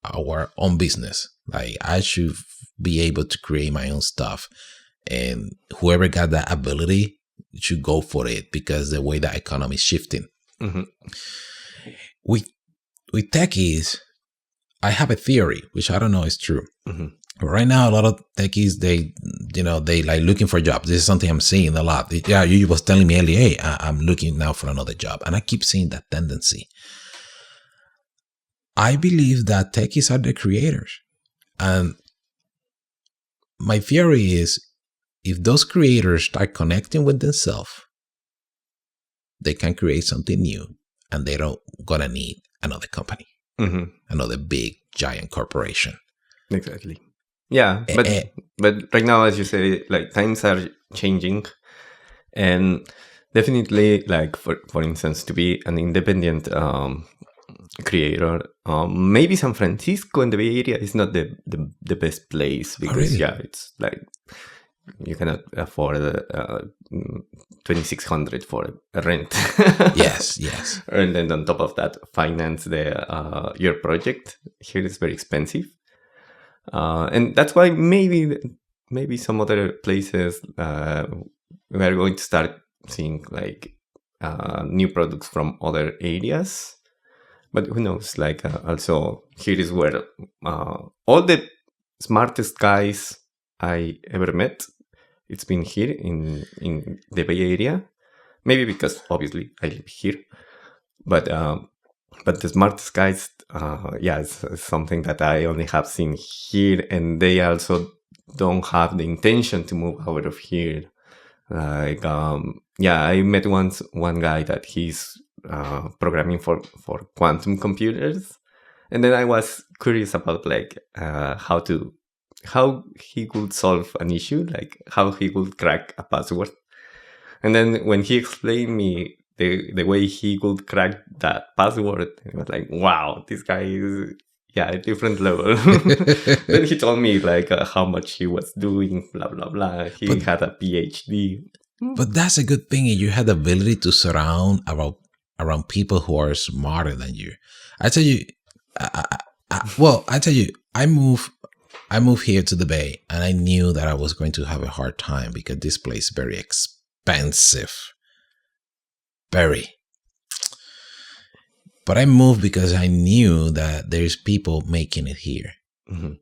our own business. Like I should be able to create my own stuff, and whoever got that ability should go for it because the way the economy is shifting. With techies, I have a theory, which I don't know is true. Right now, a lot of techies, they like looking for jobs. This is something I'm seeing a lot. Yeah, you was telling me earlier, hey, I'm looking now for another job. And I keep seeing that tendency. I believe that techies are the creators. And my theory is if those creators start connecting with themselves, they can create something new and they don't gonna need another company, another big, giant corporation. Exactly. Yeah, but right now, as you say, like times are changing, and definitely, like for instance, to be an independent creator, maybe San Francisco in the Bay Area is not the best place because it's like you cannot afford $2,600 for a rent. Yes. And then on top of that, finance your project here is very expensive. And that's why maybe some other places we are going to start seeing like new products from other areas. But who knows? Like also here is where all the smartest guys I ever met, it's been here in the Bay Area. Maybe because obviously I live here, but the smartest guys, it's something that I only have seen here, and they also don't have the intention to move out of here. Like, I met one guy that he's programming for quantum computers, and then I was curious about like how he could solve an issue, like how he could crack a password. And then when he explained me the way he could crack that password, it was like, wow, this guy is a different level. Then he told me like how much he was doing, blah blah blah. He had a PhD. But that's a good thing. You had the ability to surround around people who are smarter than you. I tell you, I moved here to the Bay, and I knew that I was going to have a hard time because this place is very expensive. Very. But I moved because I knew that there's people making it here.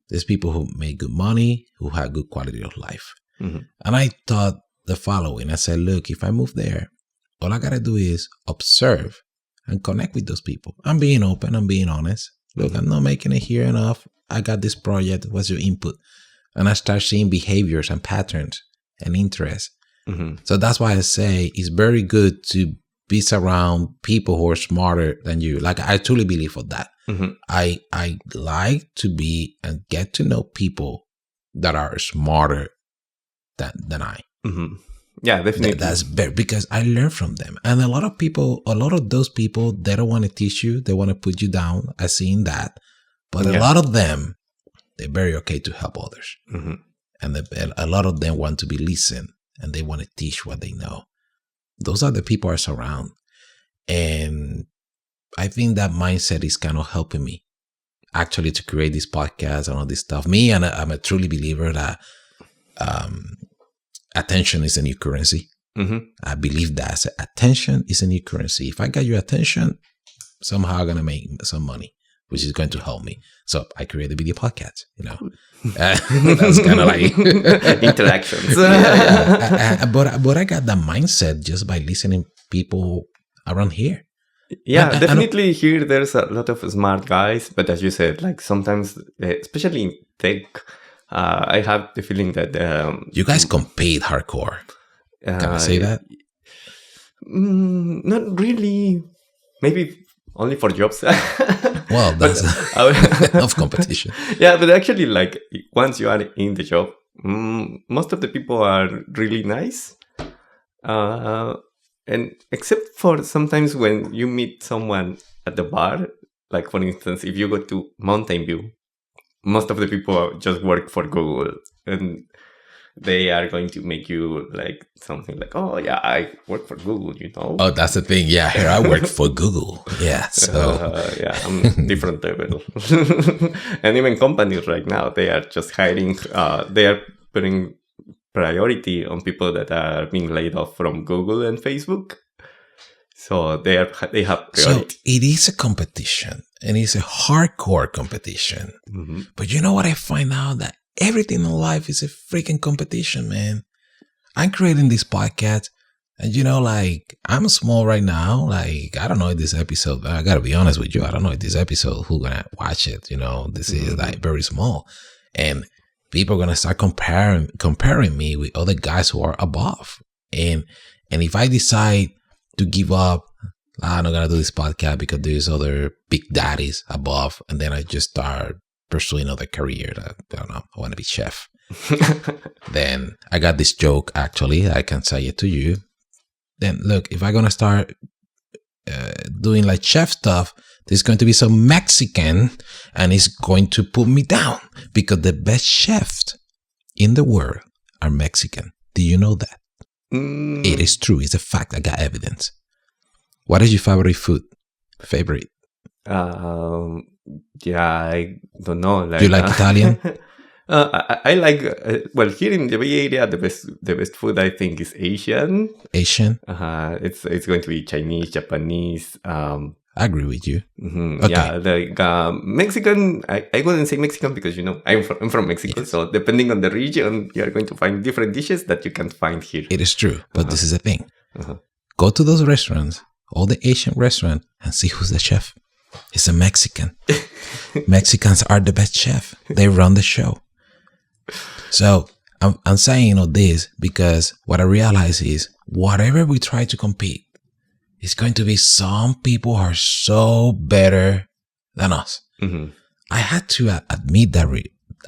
There's people who make good money, who have good quality of life. And I thought the following. I said, look, if I move there, all I got to do is observe and connect with those people. I'm being open. I'm being honest. Look, I'm not making it here enough. I got this project. What's your input? And I start seeing behaviors and patterns and interests. So that's why I say it's very good to be around people who are smarter than you. Like I truly believe for that. I like to be and get to know people that are smarter than I. Yeah, definitely. That's very, because I learn from them. And a lot of those people, they don't want to teach you. They want to put you down. I've seen that. But a lot of them, they're very okay to help others. And a lot of them want to be listened, and they want to teach what they know. Those are the people I surround. And I think that mindset is kind of helping me actually to create this podcast and all this stuff. I'm a truly believer that attention is a new currency. I believe that. So attention is a new currency. If I got your attention, somehow I'm going to make some money. which is going to help me. So I create a video podcast, That's kind of like interactions. But I got that mindset just by listening people around here. Yeah, definitely here there's a lot of smart guys, but as you said, like sometimes, especially in tech, I have the feeling that you guys compete hardcore. Can I say that? Not really. Maybe only for jobs. Well, that's enough competition. Yeah, but actually, like once you are in the job, most of the people are really nice. And except for sometimes when you meet someone at the bar, like for instance, if you go to Mountain View, most of the people just work for Google, and they are going to make you like something like, oh yeah, I work for Google, Oh, that's the thing. Yeah, here I work for Google. Yeah, so yeah, I'm different level. And even companies right now, they are just hiring. They are putting priority on people that are being laid off from Google and Facebook. So they have priority. So it is a competition, and it's a hardcore competition. Mm-hmm. But you know what I find out? That everything in life is a freaking competition, man. I'm creating this podcast, and like I'm small right now. Like I don't know if this episode. I gotta be honest with you. I don't know if this episode who's gonna watch it. This is like very small, and people are gonna start comparing me with other guys who are above. And if I decide to give up, I'm not gonna do this podcast because there's other big daddies above, and then I just start pursuing other career. I don't know. I want to be chef. Then I got this joke. Actually, I can say it to you. Then look, if I'm gonna start doing like chef stuff, there's going to be some Mexican, and it's going to put me down because the best chefs in the world are Mexican. Do you know that? It is true. It's a fact. I got evidence. What is your favorite food? Yeah, I don't know. Do you like Italian? I like. Well, here in the Bay Area, the best food I think is Asian. Asian. It's going to be Chinese, Japanese. I agree with you. Mm-hmm. Okay. Yeah, like Mexican. I wouldn't say Mexican because I'm from Mexico. Yes. So depending on the region, you are going to find different dishes that you can't find here. It is true, but this is the thing. Go to those restaurants, all the Asian restaurants, and see who's the chef. It's a Mexican. Mexicans are the best chef. They run the show. So I'm saying all this because what I realize is whatever we try to compete, it's going to be some people are so better than us. Mm-hmm. I had to admit that,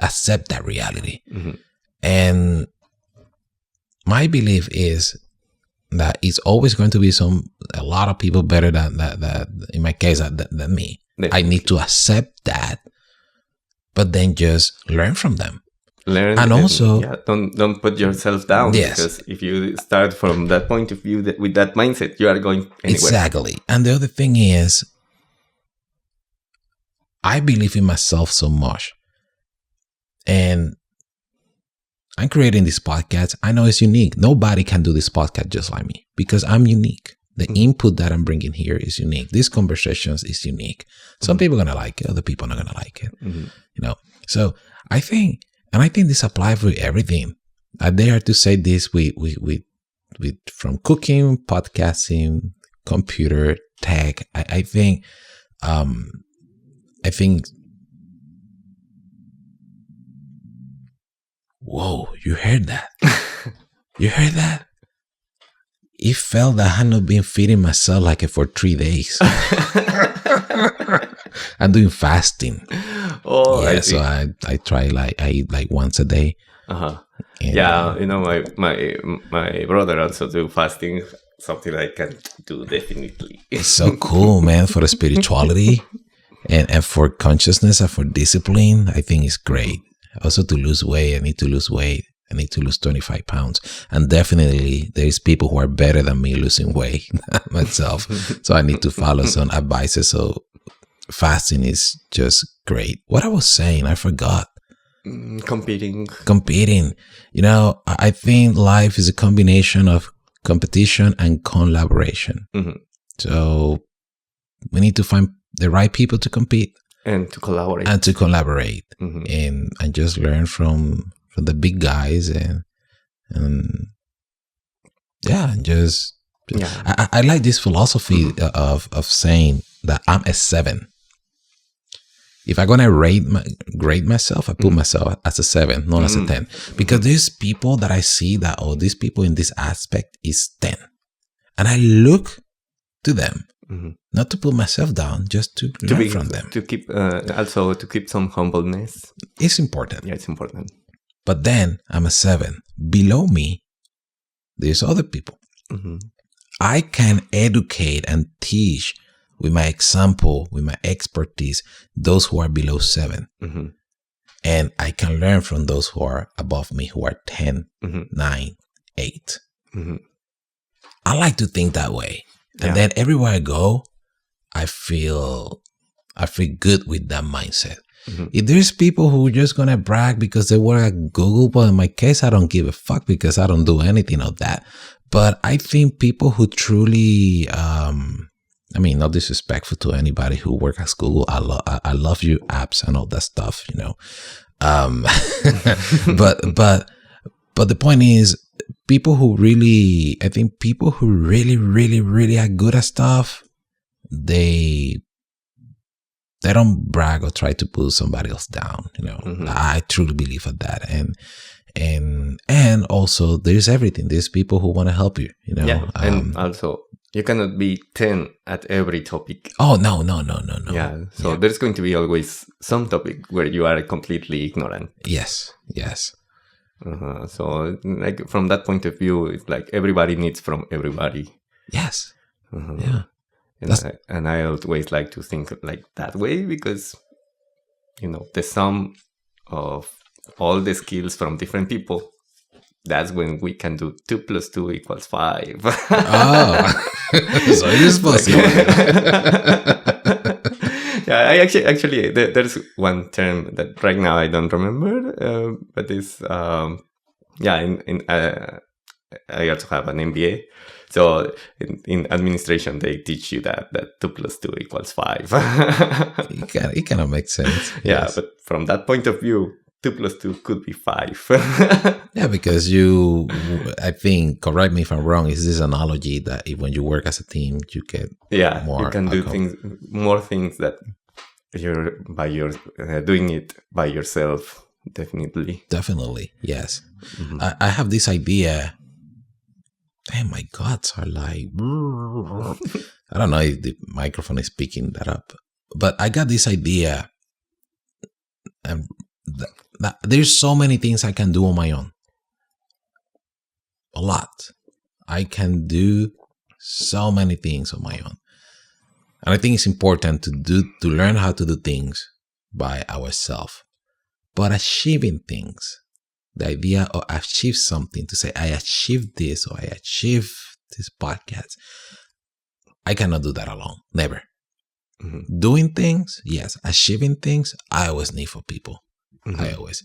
accept that reality. Mm-hmm. And my belief is that it's always going to be a lot of people better than that in my case, than me. Definitely. I need to accept that, but then just learn from them. And also, don't put yourself down. Yes. Because if you start from that point of view, with that mindset, you are going anywhere. Exactly. And the other thing is, I believe in myself so much. And I'm creating this podcast. I know it's unique. Nobody can do this podcast just like me because I'm unique. The input that I'm bringing here is unique. These conversations is unique. Some people are going to like it. Other people are not going to like it. So I think this applies for everything. I dare to say this with from cooking, podcasting, computer, tech. I think whoa, you heard that? You heard that? It felt that I had not been feeding myself like for 3 days. I'm doing fasting. Oh, yeah. So I try I eat like once a day. Yeah, my brother also do fasting. Something I can do definitely. It's so cool, man. For the spirituality and for consciousness and for discipline, I think it's great. Also to lose weight, I need to lose weight. I need to lose 25 pounds. And definitely there's people who are better than me losing weight myself. So I need to follow some advices. So fasting is just great. What I was saying, I forgot. Competing. I think life is a combination of competition and collaboration. Mm-hmm. So we need to find the right people to compete. And to collaborate. And just learn from the big guys and just I like this philosophy of saying that I'm a 7. If I'm gonna grade myself, I put myself as a 7, not as a 10, because there's people that I see that these people in this aspect is 10, and I look to them, not to put myself down, just to learn from them. To keep also to keep some humbleness. It's important. Yeah, it's important. But then I'm a 7. Below me, there's other people. I can educate and teach with my example, with my expertise, those who are below 7. And I can learn from those who are above me, who are 10, 9, 8. I like to think that way. And then everywhere I go, I feel good with that mindset. If there's people who are just going to brag because they work at Google, but in my case, I don't give a fuck because I don't do anything of that. But I think people who truly, not disrespectful to anybody who works at Google. I love your apps and all that stuff, but the point is, people who really are good at stuff, they don't brag or try to pull somebody else down. I truly believe in that. And also there's everything. There's people who want to help you, and also you cannot be 10 at every topic. Oh, no. Yeah. So there's going to be always some topic where you are completely ignorant. Yes. So like from that point of view, it's like everybody needs from everybody. Yes. Yeah. And I always like to think like that way because, the sum of all the skills from different people, that's when we can do 2 + 2 = 5. Oh, so it is possible. Yeah, I actually there's one term that right now I don't remember, but it's I also have an MBA. So in administration, they teach you that 2 + 2 = 5. It kind of makes sense. Yeah, Yes. but from that point of view, 2 + 2 could be 5. Yeah, because I think, correct me if I'm wrong, is this analogy that when you work as a team, you get more. You can do more things that you're doing it by yourself. Definitely, yes. I have this idea. Damn, my guts are like, I don't know if the microphone is picking that up, but I got this idea, and that there's so many things I can do on my own. A lot. I can do so many things on my own. And I think it's important to learn how to do things by ourselves. But achieving things, the idea of achieve something, to say I achieved this or I achieved this podcast, I cannot do that alone. Never. Doing things, yes. Achieving things, I always need for people. I always,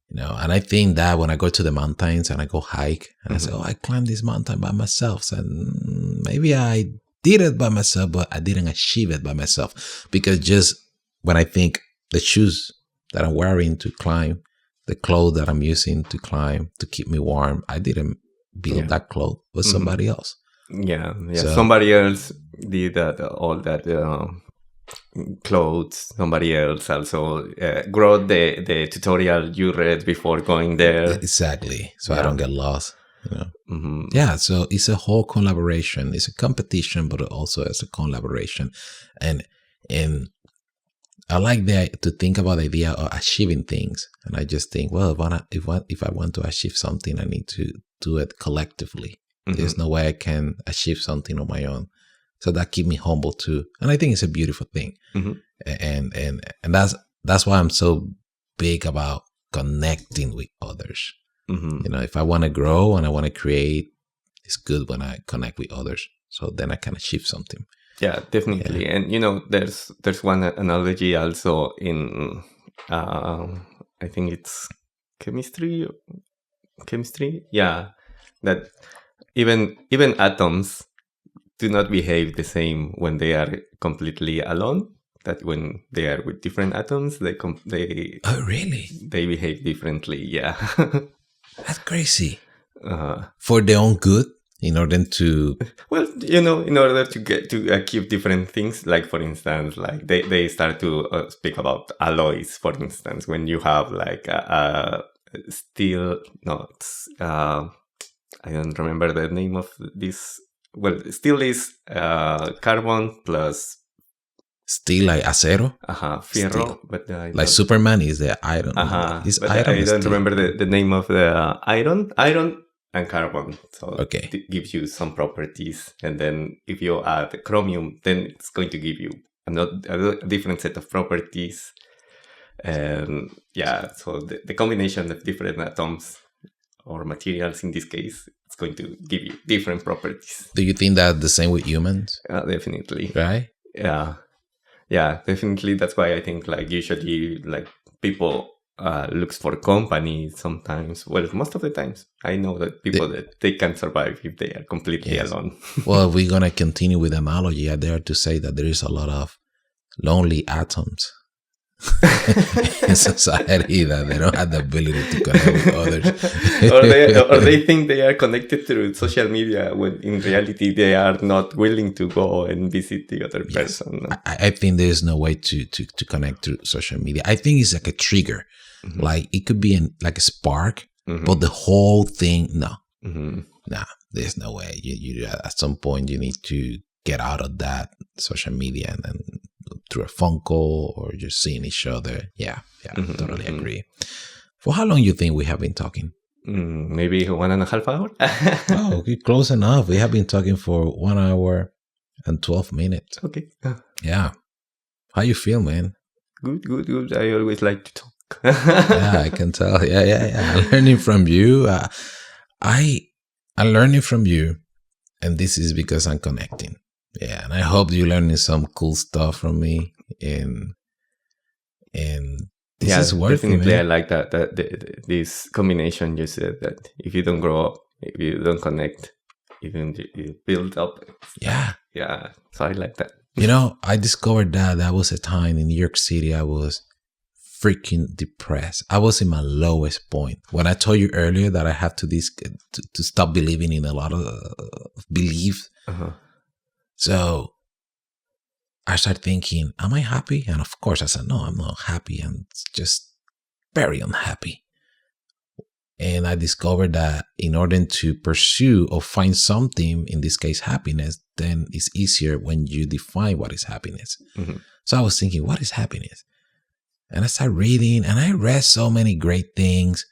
and I think that when I go to the mountains and I go hike and I say, I climbed this mountain by myself, and maybe I did it by myself, but I didn't achieve it by myself, because just when I think the shoes that I'm wearing to climb, the clothes that I'm using to climb to keep me warm, I didn't build that clothes, but somebody else. Yeah. So, somebody else did all that clothes. Somebody else also wrote the tutorial you read before going there. Exactly. So I don't get lost. Yeah. So it's a whole collaboration. It's a competition, but also it's a collaboration, and I like to think about the idea of achieving things. And I just think, well, if I want to achieve something, I need to do it collectively. There's no way I can achieve something on my own. So that keeps me humble too. And I think it's a beautiful thing. And that's why I'm so big about connecting with others. If I want to grow and I want to create, it's good when I connect with others. So then I can achieve something. Yeah, definitely. Yeah. And there's one analogy also in I think it's chemistry. Yeah, that even atoms do not behave the same when they are completely alone. that when they are with different atoms, they Oh, really? They behave differently. Yeah. That's crazy. For their own good, in order to... Well, in order to get to achieve different things, like for instance, like they start to speak about alloys. For instance, when you have like a steel, I don't remember the name of this. Well, steel is carbon plus Steel, like acero? Fierro. Steel. But like Superman is the iron. Is iron I don't remember the name of the iron. Iron and carbon. So it gives you some properties. And then if you add chromium, then it's going to give you a different set of properties. And yeah, so the combination of different atoms or materials in this case, it's going to give you different properties. Do you think that the same with humans? Definitely. Right? Yeah, definitely. That's why I think like usually like people looks for company sometimes. Well, most of the times I know that people that they can survive if they are completely alone. Well, we're going to continue with analogy. I dare to say that there is a lot of lonely atoms in society that they don't have the ability to connect with others. or they think they are connected through social media when in reality they are not willing to go and visit the other person. I think there's no way to connect through social media. I think it's like a trigger. Mm-hmm. Like it could be like a spark, but the whole thing, no. Nah, there's no way. You at some point you need to get out of that social media and then through a phone call or just seeing each other. Yeah, totally agree. For how long you think we have been talking? Maybe 1.5 hours. Oh, okay, close enough. We have been talking for 1 hour and 12 minutes. Okay. Yeah. How you feel, man? Good. I always like to talk. Yeah, I can tell. Yeah. I'm learning from you. I'm learning from you, and this is because I'm connecting. Yeah, and I hope you're learning some cool stuff from me, and this is worth definitely. it, I like that this combination you said, that if you don't grow up, if you don't connect, even you build up. Yeah. So I like that. I discovered that was a time in New York City I was freaking depressed. I was in my lowest point. When I told you earlier that I have to stop believing in a lot of beliefs. So I started thinking, am I happy? And of course I said, no, I'm not happy. I'm just very unhappy. And I discovered that in order to pursue or find something, in this case, happiness, then it's easier when you define what is happiness. So I was thinking, what is happiness? And I started reading, and I read so many great things.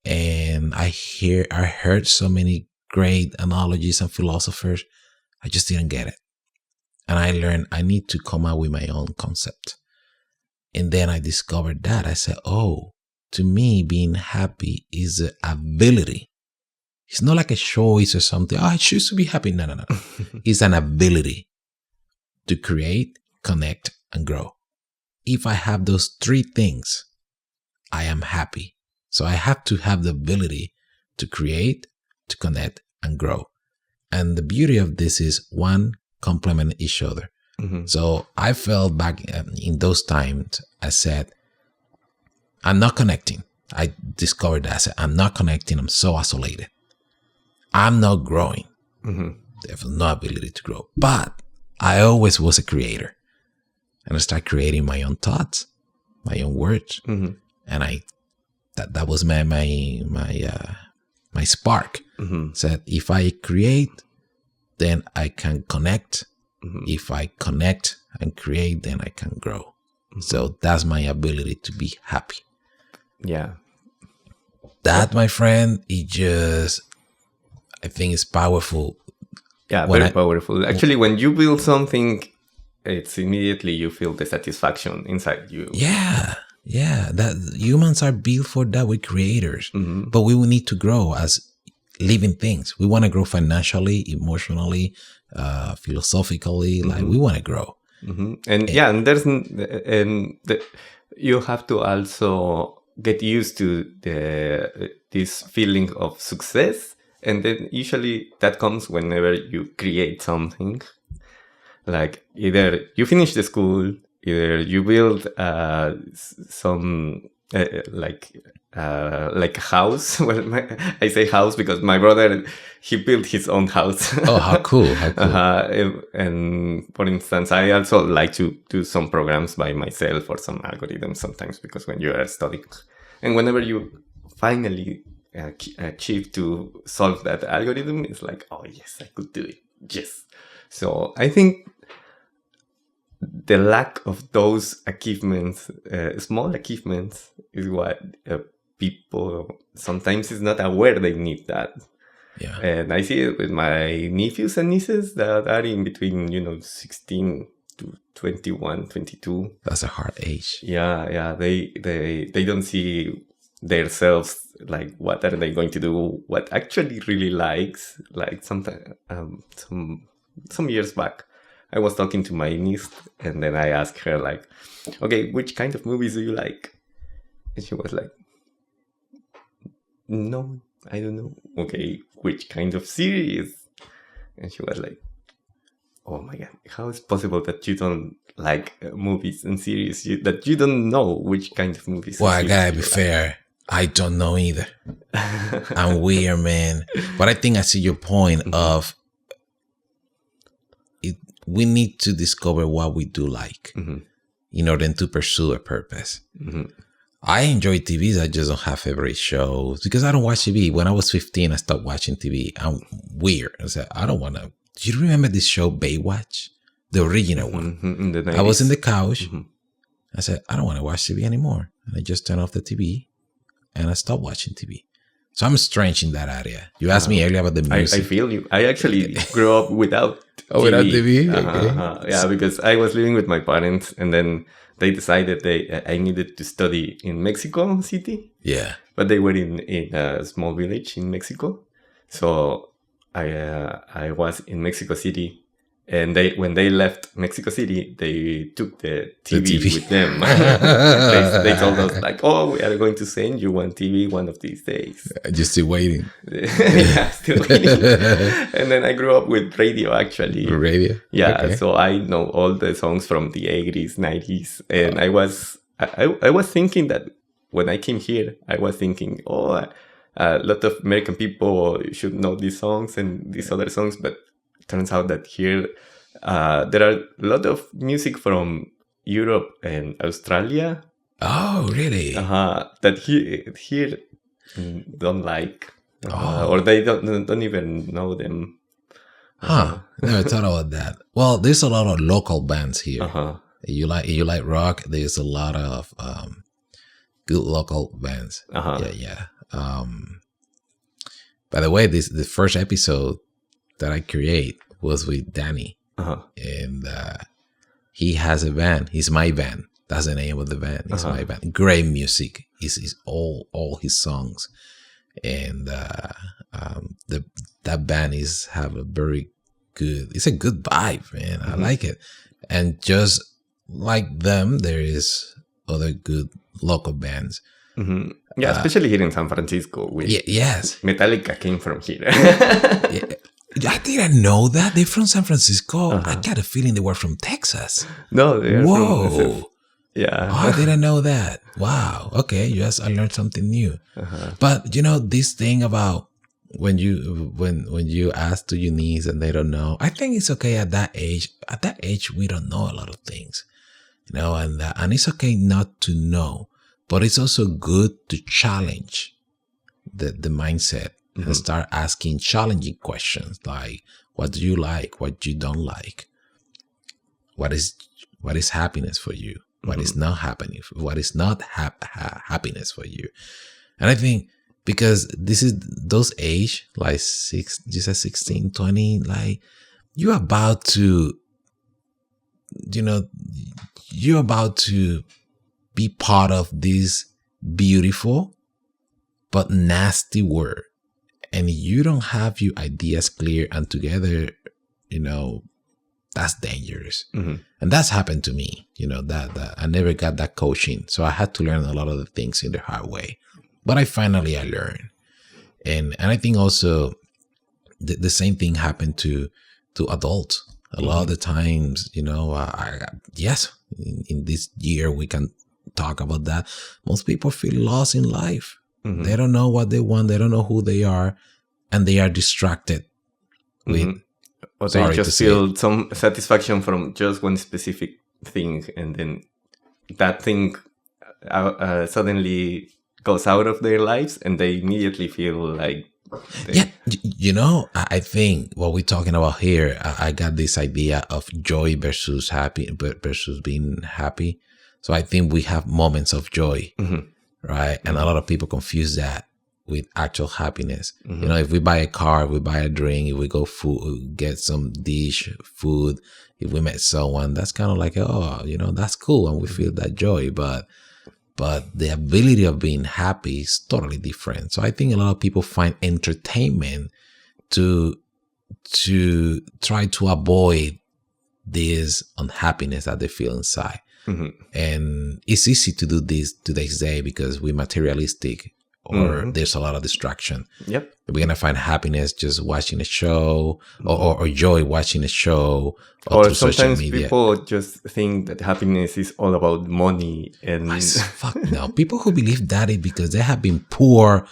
And I heard so many great analogies and philosophers. I just didn't get it. And I learned I need to come up with my own concept. And then I discovered that. I said, to me, being happy is an ability. It's not like a choice or something. I choose to be happy. No. It's an ability to create, connect, and grow. If I have those three things, I am happy. So I have to have the ability to create, to connect, and grow. And the beauty of this is one complement each other. So I felt back in those times, I said, I'm not connecting. I discovered that. I said, I'm not connecting. I'm so isolated. I'm not growing. There's no ability to grow. But I always was a creator. And I started creating my own thoughts, my own words. And that was my spark. Said, if I create, then I can connect. If I connect and create, then I can grow. So that's my ability to be happy. Yeah. That, my friend, I think it's powerful. Yeah, very powerful. Actually, when you build something, it's immediately you feel the satisfaction inside you. Yeah. That humans are built for that. We're creators. But we will need to grow as living things. We want to grow financially, emotionally, philosophically. Like we want to grow. And you have to also get used to this feeling of success, and then usually that comes whenever you create something. Like either you finish the school, either you build some like a house. Well, I say house because my brother, he built his own house. Oh, how cool! How cool! And for instance, I also like to do some programs by myself or some algorithms sometimes, because when you are studying and whenever you finally achieve to solve that algorithm, it's like, oh yes, I could do it. Yes. So I think the lack of those achievements, small achievements, is what people sometimes is not aware they need that. Yeah. And I see it with my nephews and nieces that are in between, 16 to 21, 22. That's a hard age. Yeah. They don't see themselves, like, what are they going to do, what actually really likes. Like some years back, I was talking to my niece, and then I asked her, like, okay, which kind of movies do you like? And she was like, no, I don't know. Okay, which kind of series? And she was like, oh my God, how is it possible that you don't like movies and series, that you don't know which kind of movies? Well, I gotta be fair. I don't know either. I'm weird, man. But I think I see your point of it. We need to discover what we do like in order to pursue a purpose. I enjoy TV. I just don't have favorite shows because I don't watch TV. When I was 15, I stopped watching TV. I'm weird. I said, I don't want to. Do you remember this show Baywatch? The original one. In the 90s. I was in the couch. I said, I don't want to watch TV anymore. And I just turned off the TV and I stopped watching TV. So I'm strange in that area. You asked me earlier about the music. I feel you. I actually grew up without TV. Oh, without TV? Okay. Yeah, because I was living with my parents, and then they decided I needed to study in Mexico City. Yeah. But they were in a small village in Mexico. So I was in Mexico City. And when they left Mexico City, they took the TV with them. They told us, like, oh, we are going to send you one TV one of these days. Just still waiting. Yeah, still waiting. And then I grew up with radio, actually. Radio? Yeah, okay. So I know all the songs from the 80s, 90s. And I was thinking that when I came here, I was thinking, a lot of American people should know these songs and these other songs, but turns out that here there are a lot of music from Europe and Australia. Oh, really? That here don't like, or they don't even know them. Never thought about that. Well, there's a lot of local bands here. You like rock? There's a lot of good local bands. Yeah. By the way, the first episode that I create was with Danny, and he has a band. He's my band. That's the name of the band. It's my band. Great music. It's all his songs, and that band have a very good. It's a good vibe, man. I like it, and just like them, there is other good local bands. Yeah, especially here in San Francisco. Yes, Metallica came from here. I didn't know that. They're from San Francisco. I got a feeling they were from Texas. No, they are from yeah. Oh, I didn't know that. Wow. Okay. Yes, I learned something new. But this thing about when you ask to your niece and they don't know, I think it's okay at that age. At that age, we don't know a lot of things, and it's okay not to know, but it's also good to challenge the mindset. And start asking challenging questions like, what do you like? What you don't like? What is happiness for you? What is not happening? What is not happiness for you? And I think because this is those age, like 16, 20, like you're about to be part of this beautiful but nasty world. And you don't have your ideas clear and together, that's dangerous. And that's happened to me, that I never got that coaching. So I had to learn a lot of the things in the hard way. But I learned. And I think also the same thing happened to adults. A lot of the times, yes, in this year we can talk about that. Most people feel lost in life. They don't know what they want. They don't know who they are, and they are distracted with. Or they just feel some satisfaction from just one specific thing, and then that thing suddenly goes out of their lives, and they immediately feel like. I think what we're talking about here, I got this idea of joy versus being happy. So I think we have moments of joy, right? And a lot of people confuse that with actual happiness. If we buy a car, if we buy a drink, if we go get some food, if we met someone, that's kind of like, that's cool. And we feel that joy, but the ability of being happy is totally different. So I think a lot of people find entertainment to try to avoid this unhappiness that they feel inside. And it's easy to do this today's day because we're materialistic, or there's a lot of distraction. Yep. We're going to find happiness just watching a show, or joy watching a show, or sometimes people just think that happiness is all about money. And fuck no. People who believe that is because they have been poor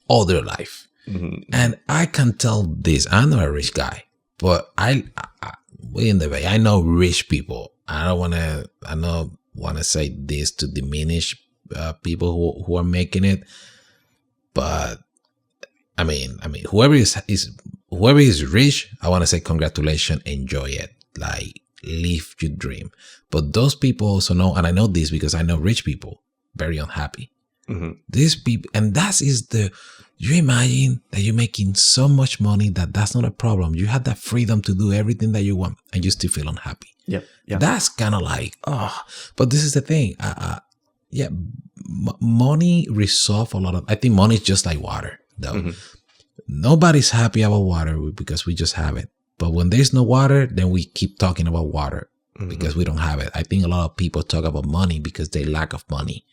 all their life. And I can tell this. I'm not a rich guy, but we in the Bay, I know rich people. I don't want to say this to diminish people who are making it, but I mean, whoever is rich, I want to say congratulations, enjoy it, like live your dream. But those people also know, and I know this because I know rich people very unhappy. These people, and you imagine that you're making so much money that's not a problem. You have that freedom to do everything that you want, and you still feel unhappy. Yeah. That's kind of like, but this is the thing. Money resolve a lot of. I think money is just like water, though. Nobody's happy about water because we just have it. But when there's no water, then we keep talking about water because we don't have it. I think a lot of people talk about money because they lack of money.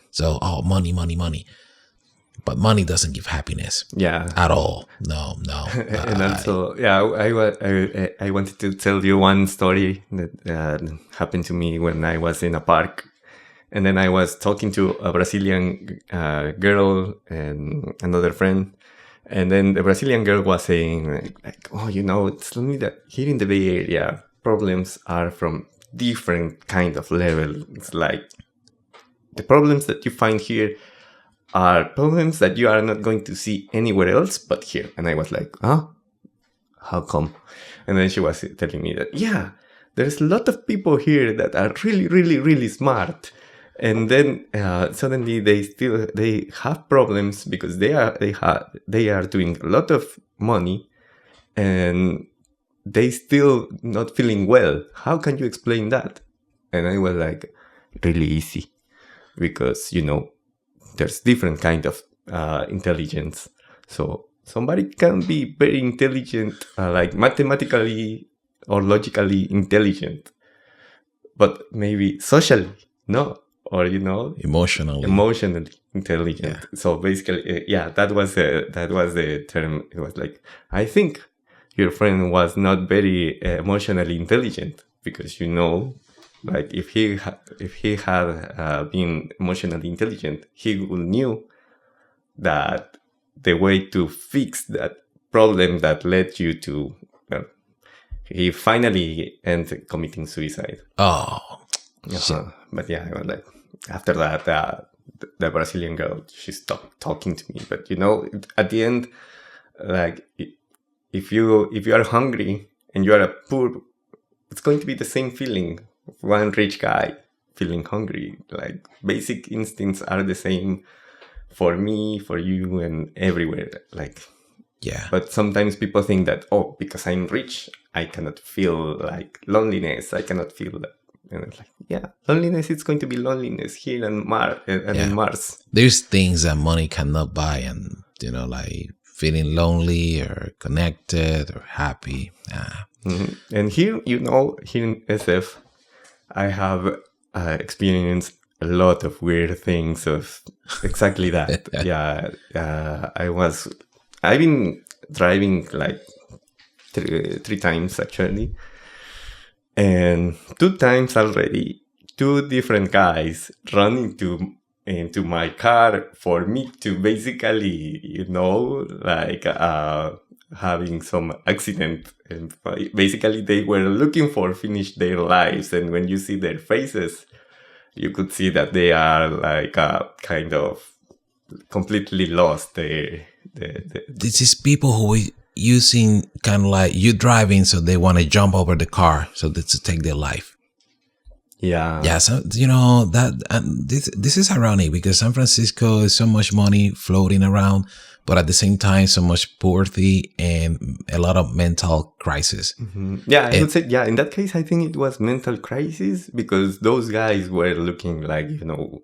So, money. But money doesn't give happiness. Yeah. At all. No. And also, I wanted to tell you one story that happened to me when I was in a park. And then I was talking to a Brazilian girl and another friend. And then the Brazilian girl was saying, it's only that here in the Bay Area, problems are from different kind of level. It's like the problems that you find here are problems that you are not going to see anywhere else but here. And I was like, how come? And then she was telling me that, there's a lot of people here that are really, really, really smart. And then suddenly they have problems because they are doing a lot of money and they still not feeling well. How can you explain that? And I was like, really easy, because there's different kind of intelligence. So somebody can be very intelligent, like mathematically or logically intelligent, but maybe socially no. Or emotionally intelligent. Yeah. So basically, that was the term. It was like, I think your friend was not very emotionally intelligent because like if he had been emotionally intelligent, he would knew that the way to fix that problem that led you to he finally ended committing suicide. But I was like, after that, the Brazilian girl, she stopped talking to me. But at the end, like if you are hungry and you are a poor, it's going to be the same feeling. One rich guy feeling hungry, like basic instincts are the same for me, for you, and everywhere. Like, But sometimes people think that because I'm rich, I cannot feel like loneliness. I cannot feel that. And it's like, loneliness, it's going to be loneliness here and in Mars. There's things that money cannot buy, and like feeling lonely or connected or happy. And here, here in SF, I have experienced a lot of weird things of exactly that. I've been driving like three times actually. And 2 times already, 2 different guys run into my car for me to basically, having some accident. And basically, they were looking for finish their lives. And when you see their faces, you could see that they are kind of completely lost. This is people who are using kind of like you driving, so they want to jump over the car so that to take their life. Yeah. So this is ironic because San Francisco is so much money floating around, but at the same time so much poverty and a lot of mental crisis. Mm-hmm. Yeah, I would say, in that case I think it was mental crisis, because those guys were looking like,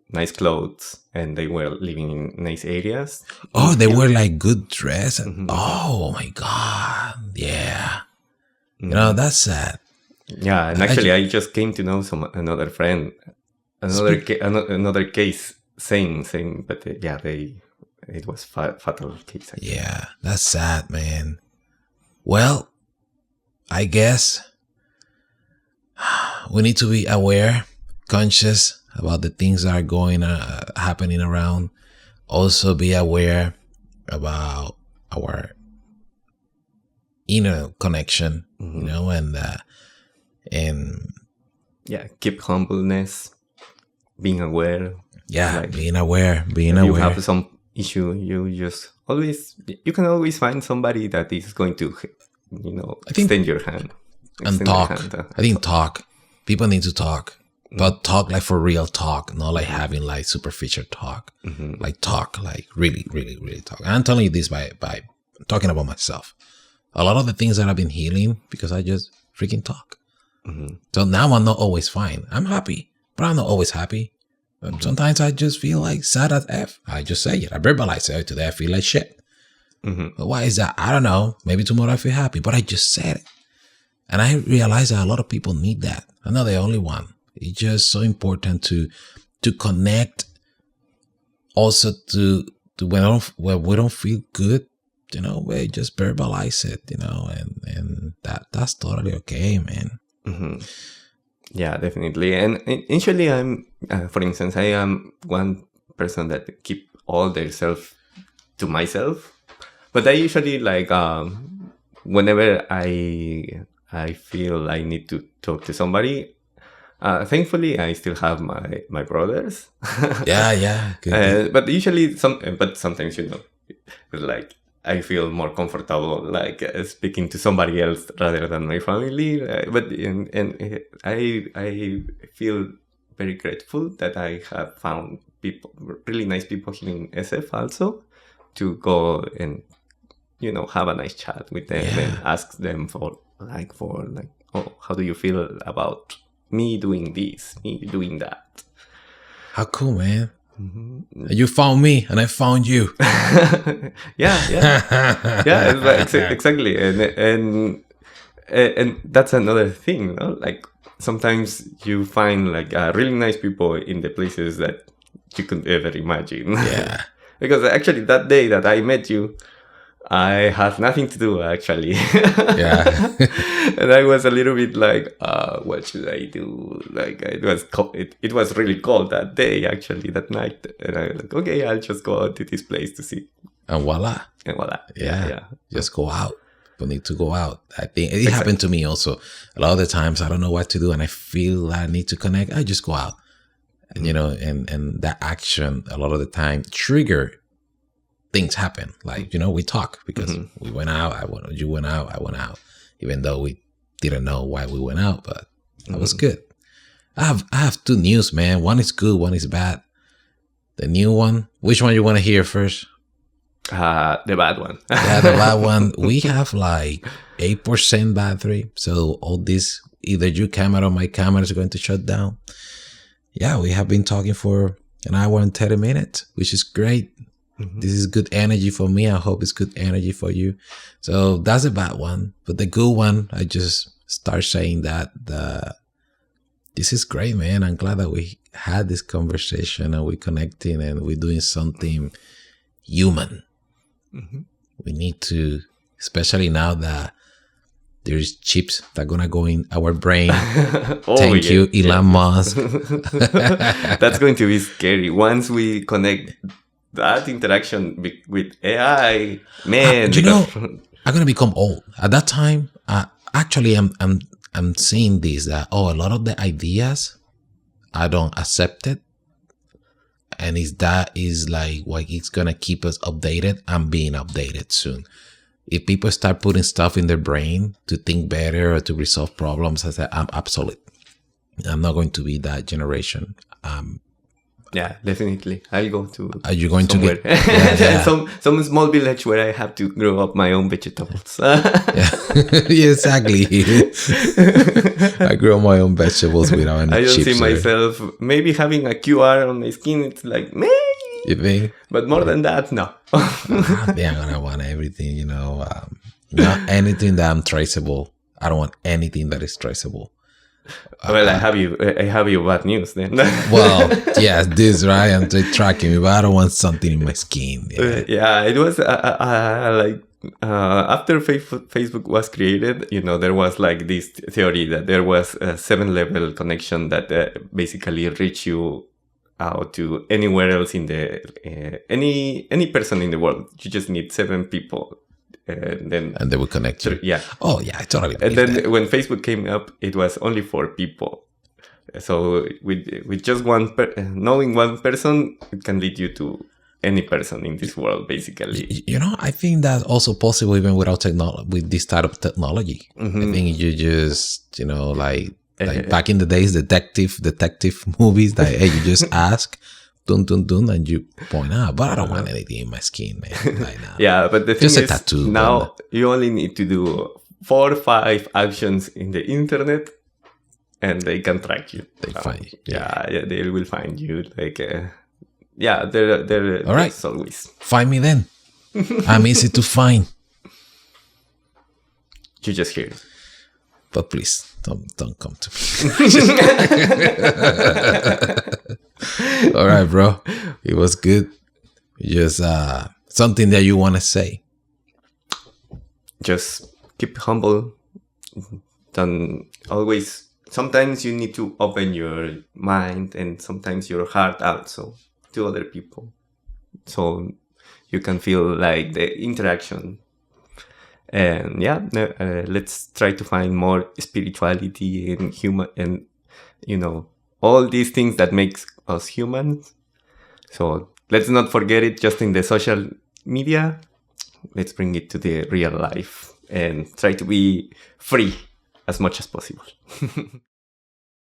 nice clothes, and they were living in nice areas. Oh, they were like good dress. Mm-hmm. Oh my God. Yeah. Mm-hmm. That's sad. Yeah, and actually, I just came to know another friend, another case, same, but it was fatal case. Actually. Yeah, that's sad, man. Well, I guess we need to be aware, conscious about the things that are happening around. Also, be aware about our inner connection, mm-hmm. and keep humbleness, being aware. Being aware. If you have some issue, you can always find somebody that is going to, extend your hand and talk. I think talk. People need to talk, but talk like for real talk, not like having like superficial talk. Mm-hmm. Like talk, like really, really, really talk. I'm telling you this by talking about myself. A lot of the things that I've been healing because I just freaking talk. Mm-hmm. So now I'm not always fine. I'm happy, but I'm not always happy. Sometimes I just feel like sad as F. I just say it. I verbalize it. Today I feel like shit. Mm-hmm. But why is that? I don't know. Maybe tomorrow I feel happy, but I just said it. And I realize that a lot of people need that. I'm not the only one. It's just so important to connect. Also to when we don't feel good, we just verbalize it, and that's totally okay, man. Mm-hmm. Yeah, definitely. And initially, for instance, I am one person that keep all their self to myself. But I usually whenever I feel I need to talk to somebody. Thankfully, I still have my brothers. Yeah. Good. But usually, sometimes like I feel more comfortable speaking to somebody else rather than my family. And I feel very grateful that I have found really nice people here in SF also, to go and have a nice chat with them and ask them for oh, how do you feel about me doing this, me doing that? How cool, man. Mm-hmm. You found me and I found you. Yeah, exactly. And that's another thing, like sometimes you find really nice people in the places that you could ever imagine. Yeah. Because actually that day that I met you, I had nothing to do actually. Yeah. And I was a little bit what should I do? It was really cold that day, actually, that night. And I was like, okay, I'll just go out to this place to see. And voila. Yeah. Just go out. People need to go out. I think it happened to me also. A lot of the times I don't know what to do and I feel I need to connect. I just go out. And, and that action a lot of the time trigger things happen. We talk because we went out. You went out. I went out. Even though we didn't know why we went out, but that was good. I have two news, man. One is good, one is bad. The new one. Which one you want to hear first? The bad one. Yeah, the bad one. We have 8% battery. So all this, either your camera or my camera is going to shut down. Yeah, we have been talking for an hour and 30 minutes, which is great. Mm-hmm. This is good energy for me. I hope it's good energy for you. So that's a bad one. But the good one, I just start saying that this is great, man. I'm glad that we had this conversation and we're connecting and we're doing something human. Mm-hmm. We need to, especially now that There's chips that are gonna go in our brain. Oh, Thank you, Elon Musk. That's going to be scary. Once we connect that interaction with AI, man. I'm gonna become old. At that time, actually, I'm seeing this that a lot of the ideas I don't accept it, and that is like what it's gonna keep us updated. I'm being updated soon. If people start putting stuff in their brain to think better or to resolve problems, I say I'm obsolete. I'm not going to be that generation. Yeah, definitely. I'll go to. Are you going somewhere. to get some small village where I have to grow up my own vegetables? Yeah, exactly. I grow my own vegetables without any I don't chips see myself maybe having a QR on my skin. It's like maybe. You think? But more than that, no. Yeah, I want everything. Not anything that I'm traceable. I don't want anything that is traceable. Well, I have you bad news then. Well, yes, this right. I'm tracking me, but I don't want something in my skin. Yeah, it was like after Facebook was created, there was like this theory that there was a 7-level connection that basically reach you out to anywhere else in the any person in the world. You just need 7 people. And they will connect you. Yeah. Oh, yeah, I totally. And then that. When Facebook came up, it was only 4 people. So with just knowing one person, it can lead you to any person in this world, basically. I think that's also possible even without technology. With this type of technology, mm-hmm. I think you just like back in the days, detective movies that hey, you just ask. Dun, dun, dun, and you point out, but I don't want anything in my skin, man. Like, nah. Yeah, but the thing just is, a tattoo, now you only need to do 4 or 5 actions in the internet, and they can track you. They find you. Yeah, they will find you. Like, they're all right. Always find me then. I'm easy to find. You just hear it. But please don't come to me. All right, bro. It was good. Just something that you want to say. Just keep humble. Then always. Sometimes you need to open your mind and sometimes your heart also to other people, so you can feel like the interaction. And let's try to find more spirituality and human, and all these things that makes us humans. So let's not forget it just in the social media. Let's bring it to the real life and try to be free as much as possible.